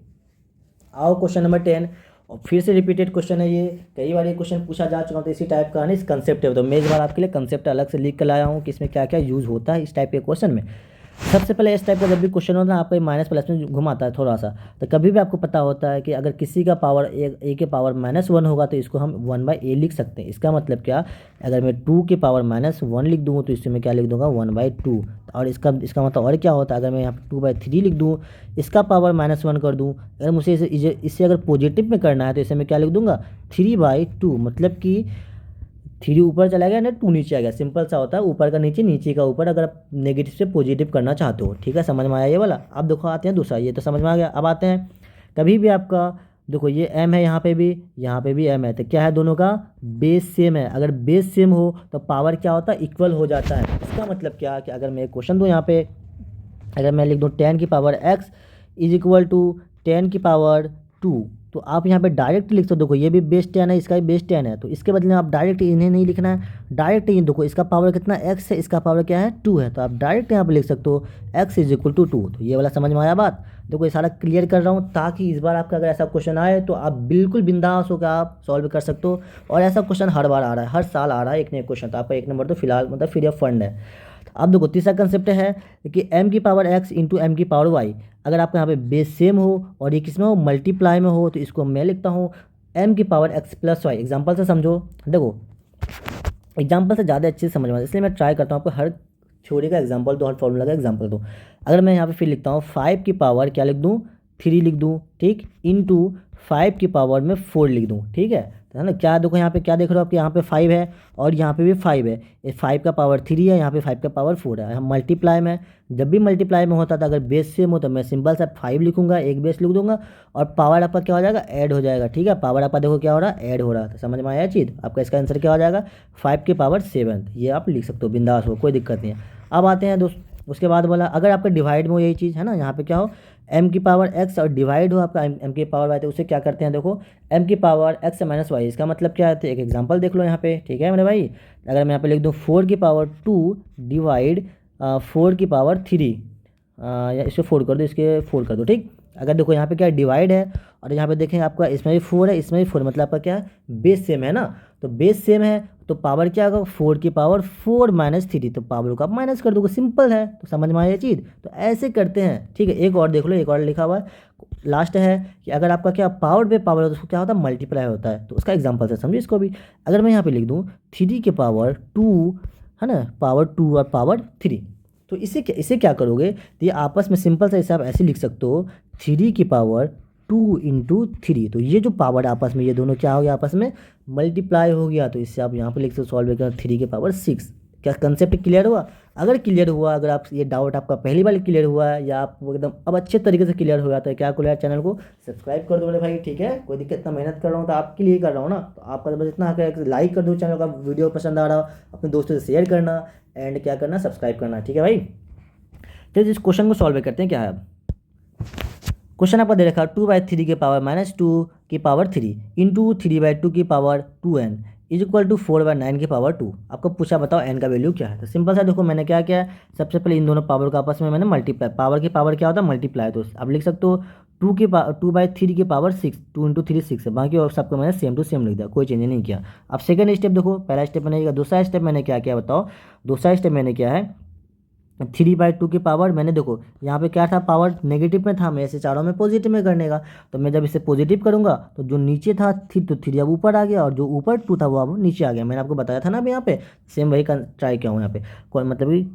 आओ क्वेश्चन नंबर 10, और फिर से रिपीटेड क्वेश्चन है ये, कई बार ये क्वेश्चन पूछा जा चुका, तो इसी टाइप का है ना, इस कंसेप्ट है। तो मैं इस बार आपके लिए कंसेप्ट अलग से लिख कर लाया हूँ कि इसमें क्या क्या यूज़ होता है इस टाइप के क्वेश्चन में। सबसे पहले इस टाइप का जब भी क्वेश्चन होता है आपको माइनस प्लस में घुमाता है थोड़ा सा, तो कभी भी आपको पता होता है कि अगर किसी का पावर ए के पावर -1 होगा तो इसको हम 1/a लिख सकते हैं। इसका मतलब क्या, अगर मैं 2 के पावर -1 लिख दूँ तो इससे मैं क्या लिख दूंगा, 1/2। और इसका मतलब और क्या होता है, अगर मैं यहाँ पर 2/3 लिख दूँ, इसका पावर -1 कर दूँ, अगर मुझे इससे अगर पॉजिटिव में करना है तो इसे मैं क्या लिख दूंगा, 3/2। मतलब कि 3 ऊपर चला गया ना, 2 नीचे आ गया। सिंपल सा होता है, ऊपर का नीचे, नीचे का ऊपर, अगर आप नेगेटिव से पॉजिटिव करना चाहते हो। ठीक है, समझ में आया ये वाला। अब देखो आते हैं दूसरा, ये तो समझ में आ गया। अब आते हैं, कभी भी आपका देखो ये m है, यहाँ पे भी m है, तो क्या है, दोनों का बेस सेम है। अगर बेस सेम हो तो पावर क्या होता है, इक्वल हो जाता है। इसका मतलब क्या कि अगर मैं एक क्वेश्चन दूँ यहाँ पे, अगर मैं लिख दूँ 10 की power x is equal to 10 की पावर 2, तो आप यहाँ पे डायरेक्ट लिख सकते हो। देखो ये भी बेस 10 है, इसका भी बेस 10 है, तो इसके बदले में आप डायरेक्ट इन्हें नहीं लिखना है, डायरेक्ट ही देखो इसका पावर कितना x है, इसका पावर क्या है 2 है, तो आप डायरेक्ट यहाँ पे लिख सकते हो x इज इक्वल टू 2। तो ये वाला समझ में आया बात। देखो ये सारा क्लियर कर रहा हूँ ताकि इस बार आपका अगर ऐसा क्वेश्चन आए तो आप बिल्कुल बिंदास होकर आप सॉल्व कर सकते हो। और ऐसा क्वेश्चन हर बार आ रहा है, हर साल आ रहा है एक नया क्वेश्चन, तो आपका 1 नंबर तो फिलहाल मतलब फ्री ऑफ फंड है। अब देखो तीसरा कंसेप्ट है कि m की पावर x इंटू एम की पावर y, अगर आपका यहाँ पे बेस सेम हो और ये किस में हो, मल्टीप्लाई में हो, तो इसको मैं लिखता हूँ m की power x plus y. Example से समझो, देखो एग्जाम्पल से ज़्यादा अच्छे से समझ में, इसलिए मैं ट्राई करता हूँ आपको हर थ्योरी का एग्जाम्पल दो और फॉर्मूला का एग्जाम्पल दो। अगर मैं यहाँ पे फिर लिखता हूँ 5 की पावर क्या लिख दूँ 3 लिख दूँ, ठीक, इंटू 5 की पावर में 4 लिख दूँ, ठीक है ना। क्या देखो यहाँ पे क्या देख रहे हो आप कि यहाँ पे 5 है और यहाँ पे भी 5 है, ये 5 का पावर 3 है, यहाँ पे 5 का पावर 4 है। हम मल्टीप्लाई में, जब भी मल्टीप्लाई में होता था अगर बेस सेम हो तो मैं सिंपल सा 5 लिखूंगा, एक बेस लिख दूंगा और पावर आपका क्या हो जाएगा ऐड हो जाएगा, ठीक है। पावर आपका देखो क्या हो रहा है ऐड हो रहा है, तो समझ में आया चीज़। आपका इसका आंसर क्या हो जाएगा 5 की पावर 7, ये आप लिख सकते हो, बिंदास हो, कोई दिक्कत नहीं है। अब आते हैं दोस्त, उसके बाद बोला अगर आपका डिवाइड में हो यही चीज़ है ना, यहाँ पे क्या हो m की पावर x और डिवाइड हो आपका m की पावर y, तो उसे क्या करते हैं देखो m की पावर x माइनस वाई, इसका मतलब क्या है, तो एक एग्जांपल देख लो यहाँ पे, ठीक है मेरे भाई। अगर मैं यहाँ पे लिख दूँ 4 की पावर 2 डिवाइड 4 की पावर 3, या इसको 4 कर दो, इसके 4 कर दो, ठीक। अगर देखो यहाँ पे क्या डिवाइड है और यहाँ पे देखें आपका इसमें भी 4 है, इसमें भी 4, मतलब आपका क्या है बेस सेम है ना, तो बेस सेम है तो पावर क्या होगा 4 की पावर 4 माइनस 3, तो पावर को आप माइनस कर दोगे, सिंपल है। तो समझ में आया ये चीज़, तो ऐसे करते हैं, ठीक है। एक और देख लो, एक और लिखा हुआ है लास्ट है कि अगर आपका क्या पावर पे पावर है तो उसको क्या होता है मल्टीप्लाई होता है, तो उसका एग्जाम्पल से समझिए इसको भी। अगर मैं यहाँ पे लिख दूँ 3 की पावर 2 है ना, पावर 2 और पावर 3, तो इसे क्या करोगे, तो ये आपस में सिंपल सा इसे आप ऐसे लिख सकते हो 3 की पावर 2 इंटू 3, तो ये जो पावर आपस में ये दोनों क्या हो गया आपस में मल्टीप्लाई हो गया, तो इससे आप यहाँ पे लिख सकते हो सॉल्व कर 3 की पावर 6। क्या कंसेप्ट क्लियर हुआ? अगर क्लियर हुआ, अगर आप ये डाउट आपका पहली बार क्लियर हुआ है या आप एकदम अब अच्छे तरीके से क्लियर हो जाता है, क्या करो यार चैनल को सब्सक्राइब कर दो मेरे भाई, ठीक है। कोई दिक्कत, इतना मेहनत कर रहा हूँ तो आपके लिए कर रहा हूँ ना, तो आपका तो बस इतना है लाइक कर दो चैनल का, वीडियो पसंद आ रहा अपने दोस्तों से शेयर करना एंड क्या करना सब्सक्राइब करना, ठीक है भाई। तो इस क्वेश्चन को सॉल्व करते हैं। क्या है क्वेश्चन आपका दे रखा है 2/3 की पावर -2 की पावर 3 इंटू 3/2 की power 2n is equal to 4/9 की पावर 2। आपको पूछा बताओ n का वैल्यू क्या है। तो सिंपल सा देखो मैंने क्या किया है, सबसे पहले इन दोनों पावर का आपस में मैंने मल्टीप्लाई, पावर की पावर क्या होता है मल्टीप्लाई, तो आप लिख सकते हो 2/3 की पावर 6, 2 इंटू 3 6 है, बाकी और सबको मैंने सेम टू सेम लिख दिया, कोई चेंज नहीं किया। अब सेकंड स्टेप देखो, पहला स्टेप मैंने किया, दूसरा स्टेप मैंने क्या किया बताओ। दूसरा स्टेप मैंने क्या है 3/2 की पावर, मैंने देखो यहाँ पे क्या था पावर नेगेटिव में था, मैं इसे चारों में पॉजिटिव में करने का, तो मैं जब इसे पॉजिटिव करूँगा तो जो नीचे था थी तो 3 अब ऊपर आ गया और जो ऊपर 2 था वो अब नीचे आ गया। मैंने आपको बताया था ना अभी यहाँ पे सेम वही ट्राई किया हूँ यहाँ पे, कोई मतलब कि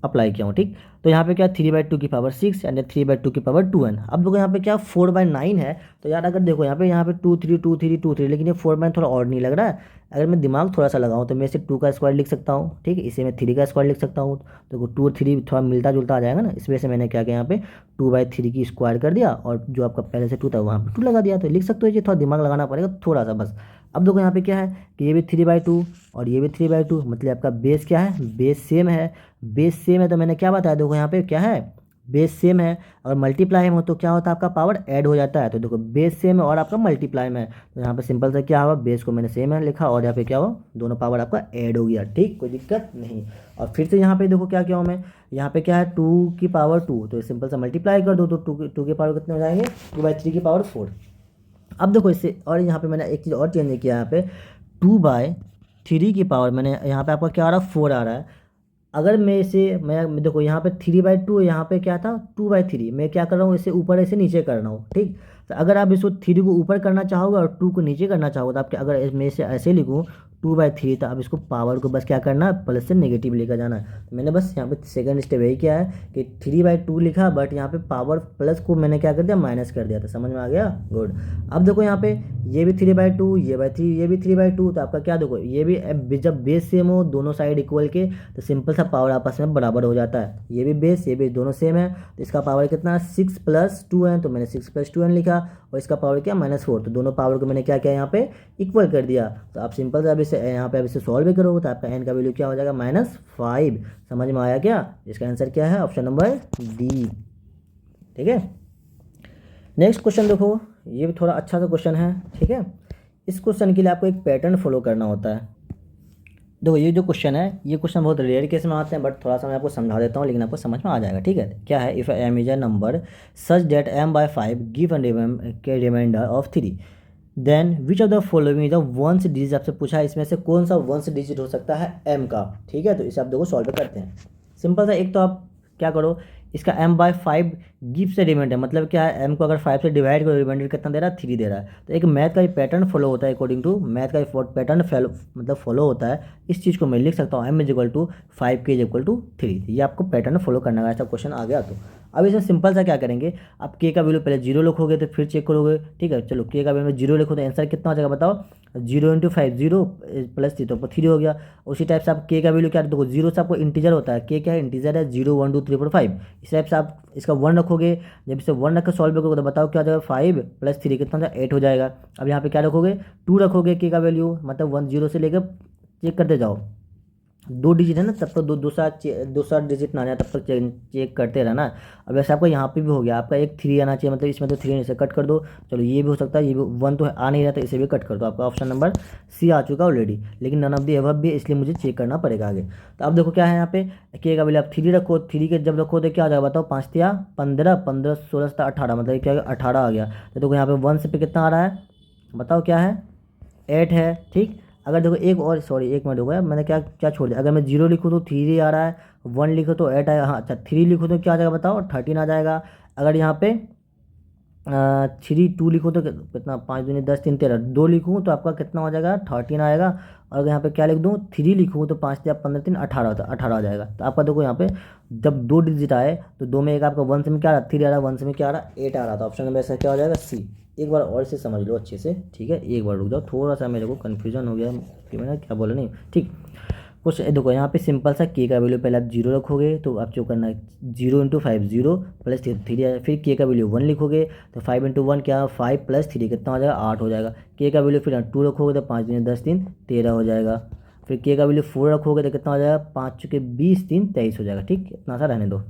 अप्लाई किया हूँ, ठीक। तो यहाँ पे क्या 3/2 की पावर 6 एंड 3/2 की पावर 2n। अब देखो यहाँ पे क्या 4/9 है, तो यार अगर देखो यहाँ पे 2 3 2 3 2 3, लेकिन ये 4/9 थोड़ा और नहीं लग रहा है। अगर मैं दिमाग थोड़ा सा लगाऊँ तो मैं इसे 2 का स्क्वायर लिख सकता हूँ, ठीक है, इसे मैं 3 का स्क्वायर लिख सकता हूँ, तो 2 3 थोड़ा मिलता जुलता आ जाएगा ना, इस वजह से मैंने क्या किया यहाँ पे 2/3 की स्क्वायर कर दिया और जो आपका पहले से 2 था वहाँ पे 2 लगा दिया। तो लिख सकते हो, ये थोड़ा दिमाग लगाना पड़ेगा थोड़ा सा बस। अब देखो यहाँ पे क्या है कि ये भी 3/2 और ये भी 3/2, मतलब आपका बेस क्या है बेस सेम है, बेस सेम है तो मैंने क्या बताया देखो यहाँ पे क्या है बेस सेम है और मल्टीप्लाई में हो तो क्या होता है आपका पावर ऐड हो जाता है। तो देखो बेस सेम है और आपका मल्टीप्लाई में है, तो यहाँ पे सिंपल सा क्या हुआ बेस को मैंने सेम है लिखा और यहाँ पे क्या हुआ दोनों पावर आपका ऐड हो गया, ठीक, कोई दिक्कत नहीं। और फिर से यहाँ पे देखो क्या किया हूँ मैं, यहाँ पे क्या है 2 की पावर 2, तो सिंपल सा मल्टीप्लाई कर दो तो 2 की पावर कितने हो जाएंगे 2/3 की पावर 4। अब देखो इससे और यहाँ पे मैंने एक चीज़ और चेंज किया, यहाँ पे 2/3 की पावर मैंने यहाँ पे आपका क्या आ रहा है 4 आ रहा है। अगर मैं इसे मैं देखो यहाँ पे 3/2, यहाँ पे क्या था 2/3, मैं क्या कर रहा हूँ इसे ऊपर ऐसे नीचे कर रहा हूँ, ठीक। तो अगर आप इसको 3 को ऊपर करना चाहोगे और 2 को नीचे करना चाहोगे तो आप अगर मैं इसे ऐसे लिखूँ 2/3, तो अब इसको पावर को बस क्या करना है प्लस से नेगेटिव लेकर जाना है। तो मैंने बस यहाँ पे सेकंड स्टेप यही किया है कि 3/2 लिखा, बट यहाँ पे पावर प्लस को मैंने क्या कर दिया माइनस कर दिया, तो समझ में आ गया, गुड। अब देखो यहाँ पे ये भी 3/2, ये भी 3/2, तो आपका क्या देखो ये भी जब बेस सेम हो दोनों साइड इक्वल के तो सिंपल सा पावर आपस में बराबर हो जाता है। ये भी बेस ये भी दोनों सेम है, तो इसका पावर कितना 6 + 2n, तो मैंने 6 + 2n लिखा और इसका पावर क्या -4, तो दोनों पावर को मैंने क्या किया यहाँ पे इक्वल कर दिया। तो आप सिंपल सा अब इसे यहाँ पे अब इसे सॉल्व करोगे तो आपका n का वैल्यू क्या हो जाएगा -5। समझ में आया क्या? इसका आंसर क्या है ऑप्शन नंबर डी, ठीक है। नेक्स्ट क्वेश्चन देखो, ये भी थोड़ा अच्छा सा क्वेश्चन है, ठीक है। इस क्वेश्चन के लिए आपको एक पैटर्न फॉलो करना होता है। देखो ये जो क्वेश्चन है ये क्वेश्चन बहुत रेयर केस में आते हैं, बट थोड़ा सा मैं आपको समझा देता हूँ लेकिन आपको समझ में आ जाएगा, ठीक है। क्या है if m is a number such that m/5 give के remainder of 3 then which of the following is a ones digit. आपसे पूछा है इसमें से कौन सा वंस डिजिट हो सकता है m का, ठीक है। तो इसे आप देखो सॉल्व करते हैं। सिंपल सा एक तो आप क्या करो इसका m/5 गिव्स से रिमाइंडर, मतलब क्या है, m को अगर 5 से डिवाइड करो, रिमाइंडर कितना दे रहा है, 3 दे रहा है। तो एक मैथ का ही पैटर्न फॉलो होता है, अकॉर्डिंग टू मैथ का पैटर्न मतलब फॉलो होता है। इस चीज़ को मैं लिख सकता हूँ m=5 k = 3। ये आपको पैटर्न फॉलो करना है, ऐसा क्वेश्चन आ गया तो। अब इसमें सिंपल सा क्या करेंगे, आप k का वैल्यू पहले 0 लिखोगे तो फिर चेक करोगे, ठीक है। चलो k का वैल्यू 0 लिखो तो आंसर कितना हो जाएगा बताओ, 0 × 5 0 + 3 तो 3 हो गया। उसी टाइप से आप k का वैल्यू क्या, देखो 0 से आपको इंटीजर होता है, k क्या है, इंटीजर है, 0 1 2 3 4 5। इस टाइप से आप इसका 1 रखोगे, जब इसे 1 रख कर सॉल्व करोगे तो बताओ क्या हो जाएगा, 5 + 3 कितना हो जाएगा, 8 हो जाएगा। अब यहाँ पे क्या रखोगे, 2 रखोगे k का वैल्यू, मतलब 1 0 से लेकर चेक करते जाओ, 2 डिजिट है ना, तब तक दूसरा डिजिट ना आ जाए तब तक चेक करते रहना। अब वैसे आपका यहाँ पे भी हो गया, आपका एक 3 आना चाहिए, मतलब इसमें तो 3 इसे कट कर दो। चलो ये भी हो सकता है, ये भी 1 तो आ नहीं रहा, तो इसे भी कट कर दो। आपका ऑप्शन नंबर सी आ चुका ऑलरेडी, लेकिन नन ऑफ दी अबव भी, इसलिए मुझे चेक करना पड़ेगा आगे। तो अब देखो क्या है यहाँ पे, के का वैल्यू आप 3 रखो, 3 के जब रखो तो क्या आ जाएगा बताओ, 5 × 15 15 16 17 18, मतलब क्या 18 आ गया। तो देखो यहाँ पे 1 से पे कितना आ रहा है बताओ, क्या है, 8 है, ठीक। अगर देखो एक और, सॉरी एक मिनट हो गया, मैंने क्या क्या छोड़ दिया, अगर मैं 0 लिखूँ तो 3 आ रहा है, 1 लिखो तो 8 आएगा, हाँ अच्छा 3 लिखूँ तो क्या आ जाएगा बताओ, 13 आ जाएगा। अगर यहाँ पे 2 लिखूँ तो कितना, 5 दूनी 10 3 13, 2 लिखूँ तो आपका कितना हो जाएगा, 13 आएगा। और अगर यहाँ पे क्या लिख दूँ, 3 लिखूँ तो 5 × 15 3 18 होता, 18 आ जाएगा। तो आपका देखो यहाँ पे जब 2 डिजिट आए तो 2 में एक आपका 1 से में क्या आ रहा, 3 आ रहा, 1 से में क्या आ रहा, 8 आ रहा था। ऑप्शन नंबर ऐसा क्या हो जाएगा, सी। एक बार और इसे समझ लो अच्छे से, ठीक है, एक बार रुक जाओ, थोड़ा सा मेरे को कन्फ्यूजन हो गया कि मैंने क्या बोला नहीं, ठीक। कुछ देखो यहाँ पे सिंपल सा के का वैल्यू पहले आप 0 रखोगे, तो आप जो करना है 0 × 5 0 + 3 है, फिर के का वैल्यू 1 लिखोगे तो 5 × 1 क्या, 5 + 3 कितना हो जाएगा, 8 हो जाएगा। के का वैल्यू फिर 2 रखोगे तो 5 दूनी 10 3 13 हो जाएगा। फिर के का वैल्यू 4 रखोगे तो कितना हो जाएगा, 5 × 20 3 23 हो जाएगा, ठीक। इतना सा रहने दो,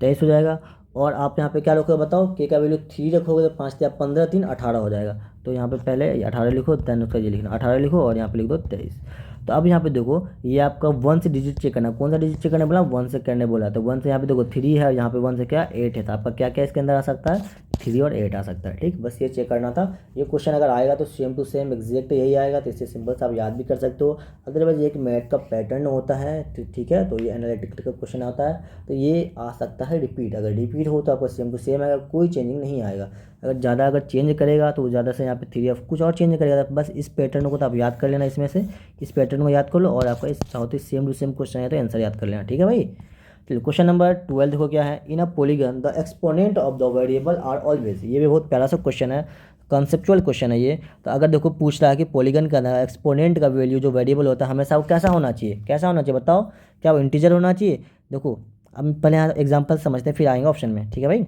23 हो जाएगा। और आप यहाँ पे क्या रखोगे बताओ, के का वैल्यू 3 रखोगे तो 5 × 15 3 18 हो जाएगा। तो यहाँ पे पहले 18 लिखो, देन उसका ये लिखना, 18 लिखो और यहाँ पे लिख दो 23। तो अब यहाँ पे देखो, ये आपका 1 से डिजिट चेक करना, कौन सा डिजिट चेक करने बोला, 1 से करने बोला। तो 1 से यहाँ पे देखो 3 है, यहाँ पे 1 से क्या 8 है, तो आपका क्या क्या इसके अंदर आ सकता है, 3 और 8 आ सकता है, ठीक। बस ये चेक करना था। ये क्वेश्चन अगर आएगा तो सेम टू सेम एग्जैक्ट यही आएगा, तो इससे सिंपल से आप याद भी कर सकते हो। अदरवाइज ये एक मैथ का पैटर्न होता है, ठीक है, तो ये एनालिटिकल का क्वेश्चन आता है, तो ये आ सकता है रिपीट। अगर रिपीट हो तो आपको सेम टू सेम आएगा, कोई चेंजिंग नहीं आएगा। अगर ज़्यादा अगर चेंज करेगा तो ज़्यादा से यहाँ पे 3 या कुछ और चेंज करेगा, तो बस इस पैटर्न को तो आप याद कर लेना, इसमें से इस पैटर्न को याद कर लो, और आपका इस चाहो तो सेम टू सेम क्वेश्चन है तो आंसर याद कर लेना, ठीक है भाई। चलिए क्वेश्चन नंबर 12 देखो क्या है, in a polygon the exponent of the variable are always. ये भी बहुत प्यारा सा क्वेश्चन है, कॉन्सेप्चुअल क्वेश्चन है ये। तो अगर देखो पूछ रहा है कि पॉलीगन का एक्सपोनेंट का वैल्यू जो वेरिएबल होता है हमेशा वो कैसा होना चाहिए, कैसा होना चाहिए बताओ, क्या वो इंटीजर होना चाहिए। देखो अब पहले यहाँ एग्जाम्पल समझते हैं, फिर आएंगे ऑप्शन में, ठीक है भाई।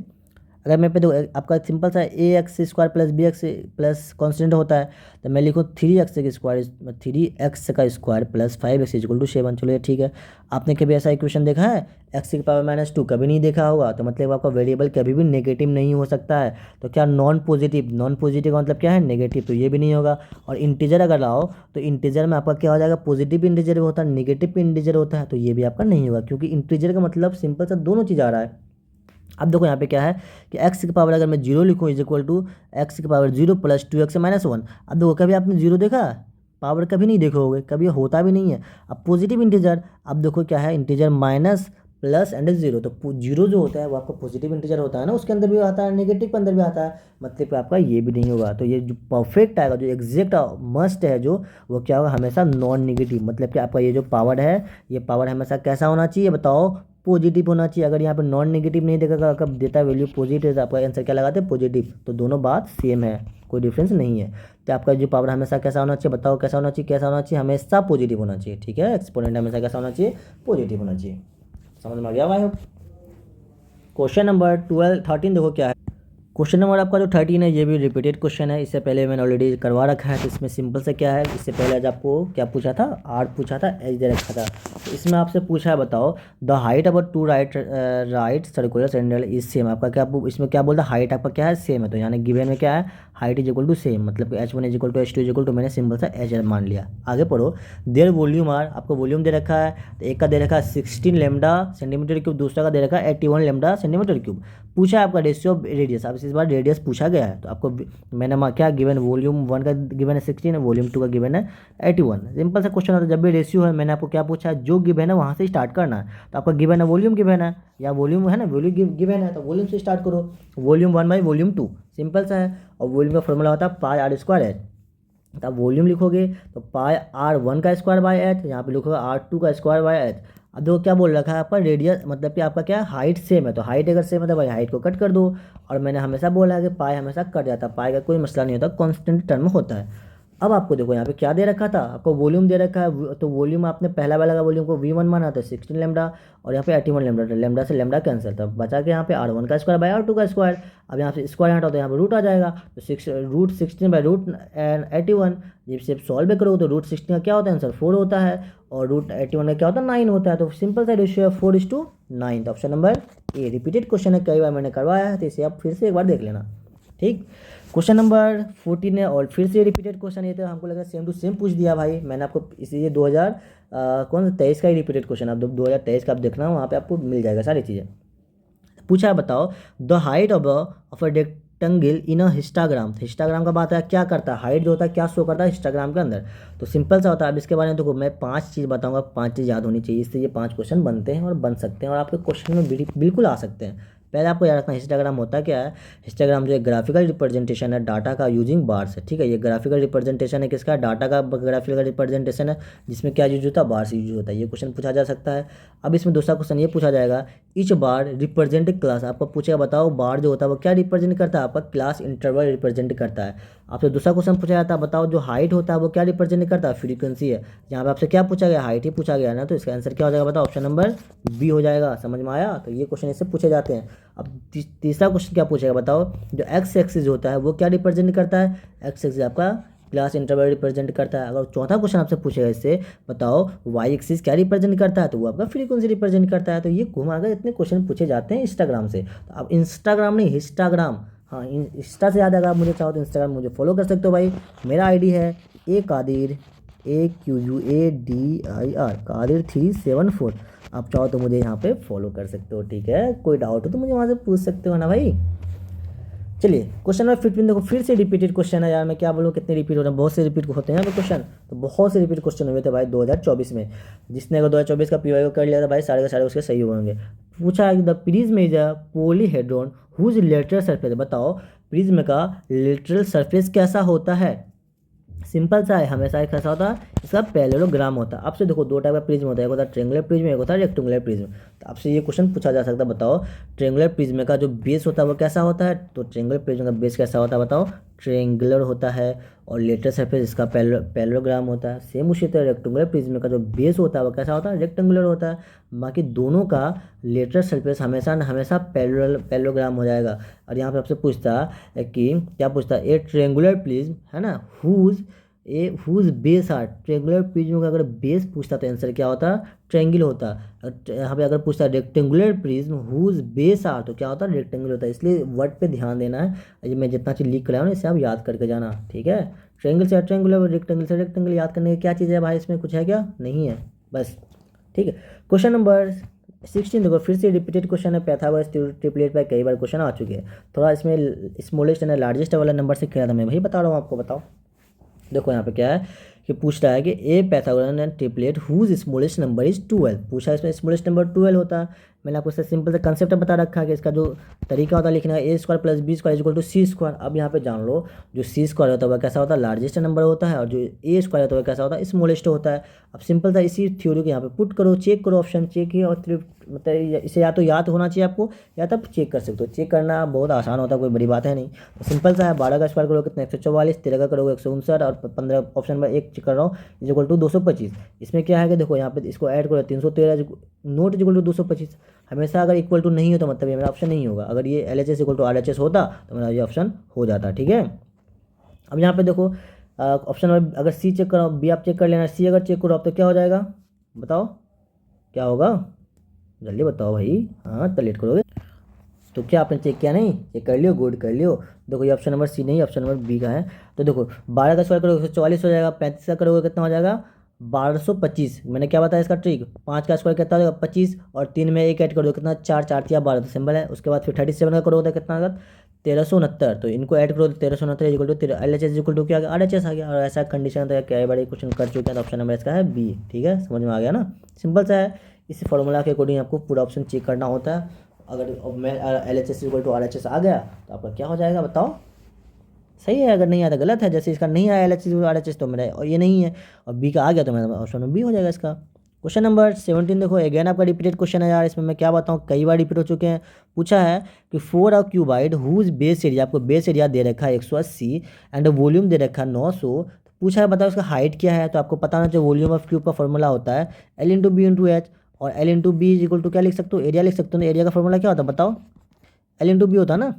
अगर मैं पे देखो आपका सिंपल सा a² + b² प्लस कॉन्स्टेंट होता है, तो मैं लिखूँ 3x² + 5x = 7। चलो ये ठीक है। आपने कभी ऐसा इक्वेशन देखा है, x⁻⁻2 कभी नहीं देखा होगा, तो मतलब आपका वेरिएबल कभी भी नेगेटिव नहीं हो सकता है। तो क्या नॉन पॉजिटिव का मतलब क्या है, नेगेटिव, तो ये भी नहीं होगा। और इंटीजर अगर लाओ तो इंटीजर में आपका क्या हो जाएगा, पॉजिटिव इंटीजर होता है, नेगेटिव इंटीजर होता है, तो ये भी आपका नहीं होगा, क्योंकि इंटीजर का मतलब सिंपल सा दोनों चीज़ आ रहा है। अब देखो यहाँ पे क्या है कि x की पावर अगर मैं 0 लिखूँ = x की पावर 0 + 2x - 1। अब देखो कभी आपने 0 देखा, पावर कभी नहीं देखे होगे, कभी होता भी नहीं है। अब पॉजिटिव इंटीजर, अब देखो क्या है, इंटीजर माइनस प्लस एंड 0, तो 0 जो होता है वो आपका पॉजिटिव इंटीजर होता है ना, उसके अंदर भी आता है, नेगेटिव के अंदर भी आता है, मतलब कि आपका ये भी नहीं होगा। तो ये जो परफेक्ट आएगा, जो एग्जैक्ट मस्ट है जो, वो क्या होगा, हमेशा नॉन नेगेटिव, मतलब कि आपका ये जो पावर है, ये पावर हमेशा कैसा होना चाहिए बताओ, पॉजिटिव होना चाहिए। अगर यहाँ पे नॉन नेगेटिव नहीं देगा, कब देता है वैल्यू पॉजिटिव, तो आपका आंसर क्या लगाते हैं, पॉजिटिव। तो दोनों बात सेम है, कोई डिफरेंस नहीं है। तो आपका जो पावर हमेशा कैसा होना चाहिए बताओ, कैसा होना चाहिए, कैसा होना चाहिए, हमेशा पॉजिटिव होना चाहिए, ठीक है। एक्सपोनेंट हमेशा कैसा होना चाहिए, पॉजिटिव होना चाहिए। समझ में आ गया भाई। क्वेश्चन नंबर 13 देखो क्या है। क्वेश्चन नंबर आपका जो 13 है, ये भी रिपीटेड क्वेश्चन है, इससे पहले मैंने ऑलरेडी करवा रखा है। तो इसमें सिंपल से क्या है, इससे पहले आज आपको क्या पूछा था, आर पूछा था, एच दे रखा था। तो इसमें आपसे पूछा है बताओ, the height about 2 right circular cylinder is same. आपका क्या, इसमें क्या बोलता है, हाइट आपका क्या है, सेम है। तो यानी गिवन में क्या है, height is equal to same, मतलब कि H1 is equal to H2 is equal to मैंने सिंपल सा H मान लिया। आगे पढ़ो, देयर वॉल्यूम आर, आपको वॉल्यूम दे रखा है, तो एक का दे रखा है 16 लेमडा सेंटीमीटर क्यूब, दूसरा का दे रखा है 81 लेमडा सेंटीमीटर क्यूब। पूछा है आपका रेशियो ऑफ रेडियस, अब इस बार रेडियस पूछा गया है, तो आपको मैंने क्या गिवन, वॉल्यूम 1 का गिवन है 16, वॉल्यूम 2 का गिवन है 81। सिंपल सा क्वेश्चन होता है, जब भी रेशियो है मैंने आपको क्या पूछा है, जो गिवन है वहाँ से स्टार्ट करना है। तो आपका गिवन है वॉल्यूम गिवन है, या वॉल्यूम है ना, वॉल्यूम गिवन है तो वॉल्यूम से स्टार्ट करो, वॉल्यूम 1 बाई वॉल्यूम 2, सिंपल सा है। और वॉल्यूम का फॉर्मूला होता है पाई आर स्क्वायर एच, तो आप वॉल्यूम लिखोगे तो पाई R1 का स्क्वायर बाय एच, यहाँ पे लिखोगे R2 का स्क्वायर बाय एच। अब देखो क्या बोल रखा है आपका, रेडियस मतलब कि आपका क्या हाइट सेम है, तो हाइट अगर सेम है तो भाई हाइट को कट कर दो। और मैंने हमेशा बोला है कि पाई हमेशा कट जाता है, पाई का कोई मसला नहीं होता, कांस्टेंट टर्म होता है। अब आपको देखो यहाँ पे क्या दे रखा था, आपको वॉल्यूम दे रखा है, तो वॉल्यूम आपने पहला वाला का वॉल्यूम को V1 माना तो 16 लेमडा, और यहाँ पे 81 लेमडा, तो लेमडा से लेमडा कैंसिल, तब बचा के यहाँ पे R1 का स्क्वायर बाय R2 का स्क्वायर। अब यहाँ से स्क्वायर हटाओ तो यहाँ पे रूट आ जाएगा, तो √16 बाई √81, जब से सॉल्व करो तो √16 का क्या होता है आंसर 4 होता है, और √81 का क्या होता है 9 होता है। तो सिंपल सा रेशियो है 4:9। तो option number A repeated question है, कई बार मैंने करवाया है, तो इसे आप फिर से एक बार देख लेना। ठीक, क्वेश्चन नंबर 14 है, और फिर से रिपीटेड क्वेश्चन, ये तो हमको लगा सेम टू सेम पूछ दिया भाई, मैंने आपको इसलिए 2023 का ही रिपीटेड क्वेश्चन, आप 2023 का आप देखना, वहाँ पे आपको मिल जाएगा सारी चीज़ें। पूछा है, बताओ the height of a rectangle in a histogram. Histogram का बात है, क्या करता है, हाइट जो होता है क्या शो करता है हिस्टाग्राम के अंदर। तो सिंपल सा होता है, अब इसके बारे में देखो मैं 5 चीज़ बताऊंगा, 5 चीज़ याद होनी चाहिए, इससे ये 5 क्वेश्चन बनते हैं और बन सकते हैं, और आपके क्वेश्चन में बिल्कुल आ सकते हैं। पहले आपको याद रखना हिस्टाग्राम होता क्या है। हिस्टाग्राम जो एक ग्राफिकल रिप्रेजेंटेशन है डाटा का यूजिंग बार्स है, ठीक है। ये ग्राफिकल रिप्रेजेंटेशन है किसका, डाटा का ग्राफिकल रिप्रेजेंटेशन है, जिसमें क्या यूज होता है, बार्स यूज होता है। ये क्वेश्चन पूछा जा सकता है। अब इसमें दूसरा क्वेश्चन ये पूछा जाएगा, ईच बार रिप्रेजेंट क्लास, आपको पूछेगा बताओ बार जो होता है वो क्या रिप्रेजेंट करता है, आपका क्लास इंटरवल रिप्रेजेंट करता है। आपसे दूसरा क्वेश्चन पूछा जाता है, बताओ जो हाइट होता है वो क्या रिप्रेजेंट करता है, फ्रीक्वेंसी है। यहाँ पे आपसे क्या पूछा गया, हाइट ही पूछा गया ना, तो इसका आंसर क्या हो जाएगा बताओ, ऑप्शन नंबर बी हो जाएगा। समझ में आया, तो ये क्वेश्चन इससे पूछे जाते हैं। अब तीसरा क्वेश्चन क्या पूछेगा, बताओ जो एक्स एक्सिस होता है वो क्या रिप्रेजेंट करता है, एक्स एक्सिस आपका क्लास इंटरवल रिप्रेजेंट करता है। अगर चौथा क्वेश्चन आपसे पूछेगा इससे, बताओ वाई एक्सिस क्या रिप्रेजेंट करता है, तो वो आपका फ्रीक्वेंसी रिप्रेजेंट करता है। तो ये घुमाकर इतने क्वेश्चन पूछे जाते हैं इंस्टाग्राम से। तो आप इंस्टाग्राम नहीं हिस्टाग्राम, हाँ इंस्टा से याद, अगर आप मुझे चाहो तो इंस्टाग्राम मुझे फॉलो कर सकते हो भाई। मेरा आईडी है AQUADIR कादिर 374। आप चाहो तो मुझे यहाँ पे फॉलो कर सकते हो, ठीक है। कोई डाउट हो तो मुझे वहाँ से पूछ सकते हो ना भाई। चलिए क्वेश्चन नंबर 15 देखो, फिर से रिपीटेड क्वेश्चन है यार, मैं क्या बोलूँ कितने रिपीट हो रहे हैं, बहुत से रिपीट होते हैं यहाँ पे क्वेश्चन। तो बहुत से रिपीट क्वेश्चन हुए थे भाई 2024 में। जिसने अगर 2024 का PY को कर लिया था भाई, सारे के सारे उसके सही होंगे। पूछा है the prism is a polyhedron whose lateral surface, बताओ प्रिज्म का लेटरल सरफेस कैसा होता है। सिंपल सा है, हमेशा एक कैसा होता है, इसका पैरेललोग्राम होता है। आपसे देखो दो टाइप का प्रिज्म होता है, एक होता है ट्रेंगुलर प्रिज्म, एक होता है रेक्टेंगुलर प्रिज्म। तो आपसे ये क्वेश्चन पूछा जा सकता है, बताओ ट्रेंगुलर प्रिज्म का जो बेस होता है वो कैसा होता है, तो ट्रेंगुलर प्रिज्म का बेस कैसा होता है बताओ, ट्रेंगुलर होता है। और लेटरल सरफेस इसका पैरेललोग्राम होता है। सेम उसी तरह रेक्टेंगुलर प्रिज्म का जो बेस होता है वो कैसा होता है, रेक्टेंगुलर होता है। बाकी दोनों का लेटरल सरफेस हमेशा हमेशा पैरेललोग्राम हो जाएगा। और यहाँ पे आपसे पूछता है कि क्या पूछता है, ए ट्रेंगुलर प्रिज्म है ना, whose base are, triangular prism का अगर बेस पूछता तो आंसर क्या होता, ट्रेंगल होता। यहाँ पे अगर पूछता rectangular prism whose base are, तो क्या होता है, रेक्टेंगल होता है। इसलिए वर्ड पे ध्यान देना है, ये मैं जितना चीज़ लिख कर आया हूँ इसे आप याद करके जाना, ठीक है। ट्रेंगल से ट्रेंगुलर, रेक्टेंगल से रेक्टेंगल, याद करने की क्या चीज़ है भाई, इसमें कुछ है क्या, नहीं है बस, ठीक है। क्वेश्चन नंबर 16 देखो, फिर से रिपीटेड क्वेश्चन है, पैथागोरस ट्रिपलेट पर कई बार क्वेश्चन आ चुके हैं। थोड़ा इसमें स्मॉलेस्ट एंड लार्जेस्ट वाला नंबर से किया था, मैं वही बता रहा हूँ आपको। बताओ देखो यहाँ पे क्या है कि पूछ रहा है कि a Pythagoras and triplet whose smallest number is 12। पूछा है इसमें स्मॉलेस्ट नंबर 12 होता है। मैंने आपको इससे सिंपल सा कंसेप्ट बता रखा है कि इसका जो तरीका होता है लिखने का, A² + B² equal to C²। अब यहाँ पे जान लो, जो C² होता है वह कैसा होता है, लार्जेस्ट नंबर होता है, और जो A² होता है वह कैसा होता है, स्मॉलेस्ट होता है। अब सिंपल सा इसी थ्योरी को यहाँ पे पुट करो, चेक करो, ऑप्शन चेक ही, और मतलब इसे या तो याद होना चाहिए आपको, या तो आप चेक कर सकते हो। चेक करना बहुत आसान होता है, कोई बड़ी बात है नहीं। तो सिंपल सा है, 12 का स्क्वायर करोगे कितना 144, 13 का करोगे 159, और 15 ऑप्शन नंबर 1 चेक कर रहा हूँ इक्वल टू 225। इसमें क्या है कि देखो यहाँ पे इसको ऐड करो 313 नोट इक्वल टू 225। हमेशा अगर इक्वल टू नहीं हो तो मतलब ये मेरा ऑप्शन नहीं होगा। अगर ये LHS इक्वल टू RHS होता तो मेरा ये ऑप्शन हो जाता, ठीक है। अब यहाँ पे देखो ऑप्शन नंबर अगर C चेक करो, B आप चेक कर लेना, C अगर चेक करो आप तो क्या हो जाएगा, बताओ क्या होगा, जल्दी बताओ भाई, हाँ तो लेट करोगे। तो क्या आपने चेक किया नहीं? चेक कर लियो, गुड कर लियो। देखो ये ऑप्शन नंबर सी नहीं, ऑप्शन नंबर बी का है। तो देखो 12 का स्क्वायर करोगे 144 हो जाएगा, 35 का करोगे कितना हो जाएगा 1225। मैंने क्या बताया इसका ट्रिक, 5 का स्क्वायर कितना हो जाएगा 25, और 3 में एक ऐड कर दो कितना 4, 4 या 12, तो सिंबल है। उसके बाद फिर 37 का करोगे तो कितना आएगा 1369, तो इनको ऐड करो तो 1369 equal to LHS equal to क्या आ गया RHS आ गया। और ऐसा कंडीशन था क्या बड़े क्वेश्चन कर चुके हैं, तो ऑप्शन नंबर इसका है बी। ठीक है, समझ में आ गया ना, सिंपल सा है। इस फॉर्मूला के अकॉर्डिंग आपको पूरा ऑप्शन चेक करना होता है। अगर मैं LHS इक्वल टू RHS आ गया तो आपका क्या हो जाएगा बताओ, सही है। अगर नहीं आया तो गलत है, जैसे इसका नहीं आया LHS RHS तो मेरा और ये नहीं है, और बी का आ गया तो मेरा ऑप्शन नंबर बी हो जाएगा इसका। क्वेश्चन नंबर 17 देखो, अगेन आपका रिपीटेड क्वेश्चन है यार। इसमें मैं क्या बताऊँ, कई बार रिपीट हो चुके हैं। पूछा है कि 4 क्यूबाइड हुज बेस एरिया, आपको बेस एरिया दे रखा है 180 एंड वॉल्यूम दे रखा है 900। पूछा है बताओ उसका हाइट क्या है, तो आपको पता होना चाहिए वॉल्यूम ऑफ क्यूब का फॉर्मूला होता है L/B/H, और L/B इज इक्वल टू क्या लिख सकते हो, एरिया लिख सकते हो ना। एरिया का फॉर्मूला क्या होता है बताओ, L/B होता है ना,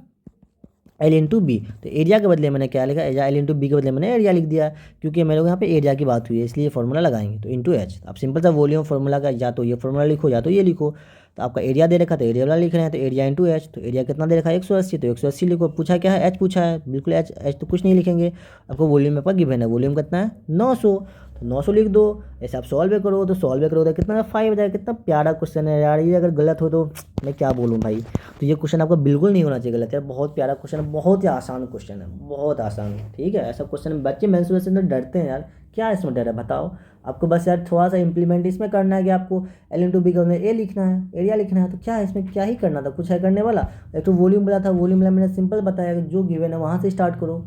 L/B। तो एरिया के बदले मैंने क्या लिखा, एरिया L/B के बदले मैंने एरिया लिख दिया, क्योंकि मेरे को यहाँ पे एरिया की बात हुई है, इसलिए फॉर्मूला लगाएंगे। तो इंटू एच, आप सिंपल सा वॉल्यूम फॉर्मूला का या तो ये फॉर्मूला लिखो या तो ये लिखो। तो आपका एरिया दे रखा, तो एरिया वाला लिख रहे हैं, तो एरिया इंटू एच। तो एरिया कितना दे रखा है 180, तो 180 लिखो। पूछा क्या है, एच पूछा है, बिल्कुल एच, एच तो कुछ नहीं लिखेंगे। आपको वॉल्यूम में पर गिवन है, वॉल्यूम कितना है 900, तो 900 लिख दो। ऐसे आप सॉल्व करो, तो सॉल्व करो तो कितना 5 हो जाएगा। कितना प्यारा क्वेश्चन है यार, ये अगर गलत हो तो मैं क्या बोलूँ भाई। तो ये क्वेश्चन आपको बिल्कुल नहीं होना चाहिए गलत यार, बहुत प्यारा क्वेश्चन है, बहुत ही आसान क्वेश्चन है, बहुत आसान। ठीक है, ऐसा क्वेश्चन बच्चे मेंसुरेशन से डरते हैं यार, क्या इसमें डर है बताओ। आपको बस यार थोड़ा सा इंप्लीमेंट इसमें करना है कि आपको L/B का ए लिखना है, एरिया लिखना है। तो क्या है इसमें, क्या ही करना था, कुछ है करने वाला। एक तो वॉल्यूम बोला था, वॉल्यूम मैंने सिंपल बताया कि जो गिवन है वहाँ से स्टार्ट करो।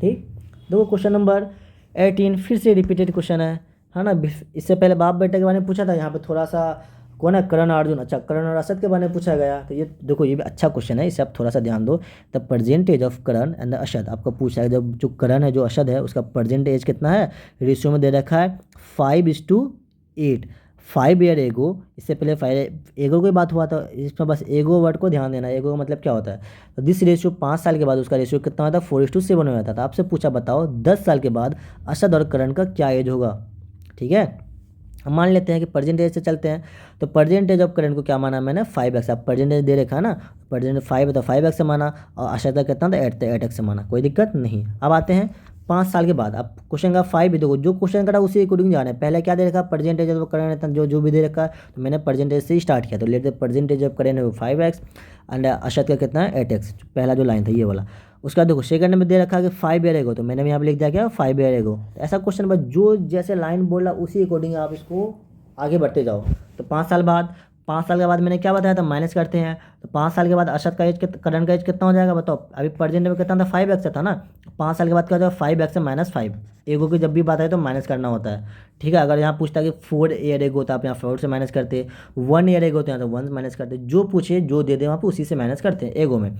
ठीक, देखो क्वेश्चन नंबर 18 फिर से रिपीटेड क्वेश्चन है ना। इससे पहले बाप बेटे के बारे में पूछा था, यहाँ पे थोड़ा सा कौन है, करण अर्जुन, अच्छा करण और असद के बारे में पूछा गया। तो ये देखो ये भी अच्छा क्वेश्चन है, इसे आप थोड़ा सा ध्यान दो। The percentage of Karan and Ashad, आपको पूछा है जब जो करण है जो अशद है उसका परसेंटेज कितना है, रेशियो में दे रखा है 5:8। 5 ईयर एगो, इससे पहले 5 एगो की बात हुआ था, इसमें बस एगो वर्ड को ध्यान देना। एगो का मतलब क्या होता है, तो दिस रेशियो 5 साल के बाद उसका रेशियो कितना होता है 4:7 हो जाता था। आपसे पूछा बताओ 10 साल के बाद अशद और करण का क्या एज होगा। ठीक है, हम मान लेते हैं कि परसेंटेज से चलते हैं। तो परसेंटेज ऑफ करंट को क्या माना मैंने 5x, अब परसेंटेज दे रखा है ना, परसेंटेज 5 है तो 5x से माना, और आशा कितना था 8 था 8x से माना, कोई दिक्कत नहीं। अब आते हैं 5 साल के बाद। अब क्वेश्चन का 5 भी देखो, जो क्वेश्चन करा उसी अकॉर्डिंग जाना है। पहले क्या दे रखा परसेंटेज ऑफ करंट, जो भी दे रखा, तो मैंने परसेंटेज से ही स्टार्ट किया। तो let the percentage of current है 5x एंड अशद का कितना है 8x, पहला जो लाइन था ये वाला। उसका देखो सेकंड में दे रखा है कि 5 ईयर एगो, तो मैंने भी यहाँ पे लिख दिया क्या 5 ईयर एगो। ऐसा क्वेश्चन बस जो जैसे लाइन बोल रहा उसी अकॉर्डिंग आप इसको आगे बढ़ते जाओ। तो 5 साल बाद, 5 साल के बाद मैंने क्या बताया था, माइनस करते हैं। तो 5 साल के बाद अशद का एज करण का एज कितना हो जाएगा बताओ। अभी प्रेजेंट में कितना था 5x था ना, 5 साल के बाद क्या हो जाएगा 5x माइनस 5। एगो की जब भी बात है तो माइनस करना होता है। ठीक है, अगर यहाँ पूछता है कि 4 ईयर एगो होता है, आप यहाँ 4 से माइनस करते, 1 ईयर एगो होते हैं तो 1 से माइनस करते, जो पूछे जो दे दे वहाँ पे उसी से माइनस करते हैं एगो में।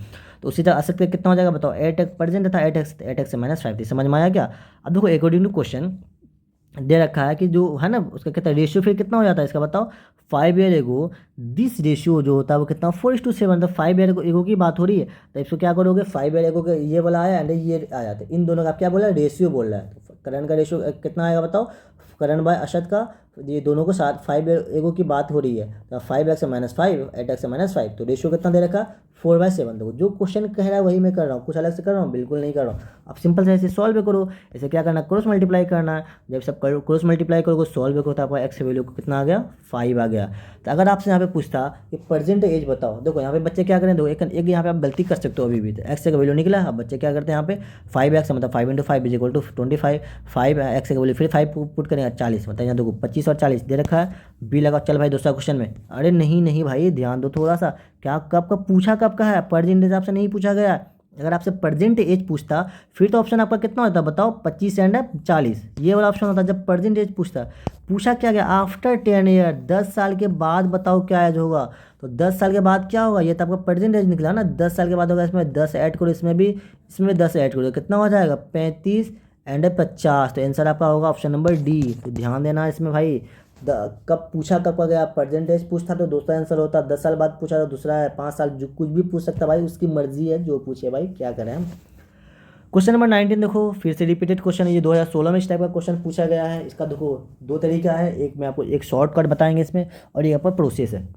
तो उसी तरह अशद का कितना हो जाएगा बताओ, 8x प्रेजेंट था 8x से माइनस 5 थी। समझ में आया क्या। अब देखो अकॉर्डिंग टू क्वेश्चन दे रखा है कि जो है ना उसका कितना रेशियो फिर कितना हो जाता है इसका बताओ। 5 ईयर एगो दिस रेशियो जो होता है वो कितना 4:7, तो 5 ईयर एगो की बात हो रही है। तो इसको क्या करोगे 5 ईयर एगो के ये वाला आया एंड ये आया, तो इन दोनों का क्या बोला रेशियो बोल रहा है। तो करण का रेशियो कितना आएगा बताओ, करण बाय अशद का, ये दोनों को साथ 5 ईयर एगो की बात हो रही है। तो 5x से माइनस 5, 8x से माइनस 5, तो रेशियो कितना दे रखा 4/7। देखो जो क्वेश्चन कह रहा है वही मैं कर रहा हूँ, कुछ अलग से कर रहा हूँ बिल्कुल नहीं कर रहा हूँ। आप सिंपल से ऐसे सॉल्व करो। ऐसे क्या करना क्रॉस मल्टीप्लाई करना है। जब सब क्रॉस मल्टीप्लाई करोगे सॉल्व करो तो आपका एक्स वैल्यू कितना आ गया 5 आ गया। तो अगर आपसे यहाँ पे पूछता कि प्रेजेंट एज बताओ, देखो यहाँ पे बच्चे क्या करें, देखो एक यहाँ पे आप गलती कर सकते हो अभी भी। तो एक्स का वैल्यू निकला, अब बच्चे क्या करते हैं यहाँ पे 5x मतलब 5 × 5 इज इक्वल टू 25, 5x का वैल्यू फिर 5 पुट करेंगे 40, मतलब यहाँ देखो 25 और 40 दे रखा है। बी लगा, चल भाई दूसरा क्वेश्चन में। अरे नहीं नहीं भाई ध्यान दो थोड़ा सा, क्या कब का पूछा कब का है, परसेंटेज आपसे नहीं पूछा गया। अगर आपसे प्रेजेंट एज पूछता फिर तो ऑप्शन आपका कितना होता बताओ 25 एंड 40, ये वाला ऑप्शन होता। जब प्रेजेंट एज पूछा क्या गया आफ्टर 10 ईयर, 10 साल के बाद बताओ क्या एज होगा। तो 10 साल के बाद क्या होगा, ये तो आपका प्रेजेंट एज निकला ना, 10 साल के बाद होगा। इसमें 10 ऐड करो, इसमें 10 ऐड करो, कितना हो जाएगा 35 एंड 50। तो आंसर आपका होगा ऑप्शन नंबर डी। तो ध्यान देना इसमें भाई, कब पूछा कब का गया, परसेंटेज पूछता तो दूसरा आंसर होता, 10 साल बाद पूछा तो दूसरा है, 5 साल जो कुछ भी पूछ सकता भाई, उसकी मर्जी है जो पूछे भाई, क्या करें हम। क्वेश्चन नंबर 19 देखो, फिर से रिपीटेड क्वेश्चन है, ये 2016 में इस टाइप का क्वेश्चन पूछा गया है। इसका देखो दो तरीका है, एक में आपको एक शॉर्टकट बताएंगे इसमें, और ये यहाँ पर प्रोसेस है।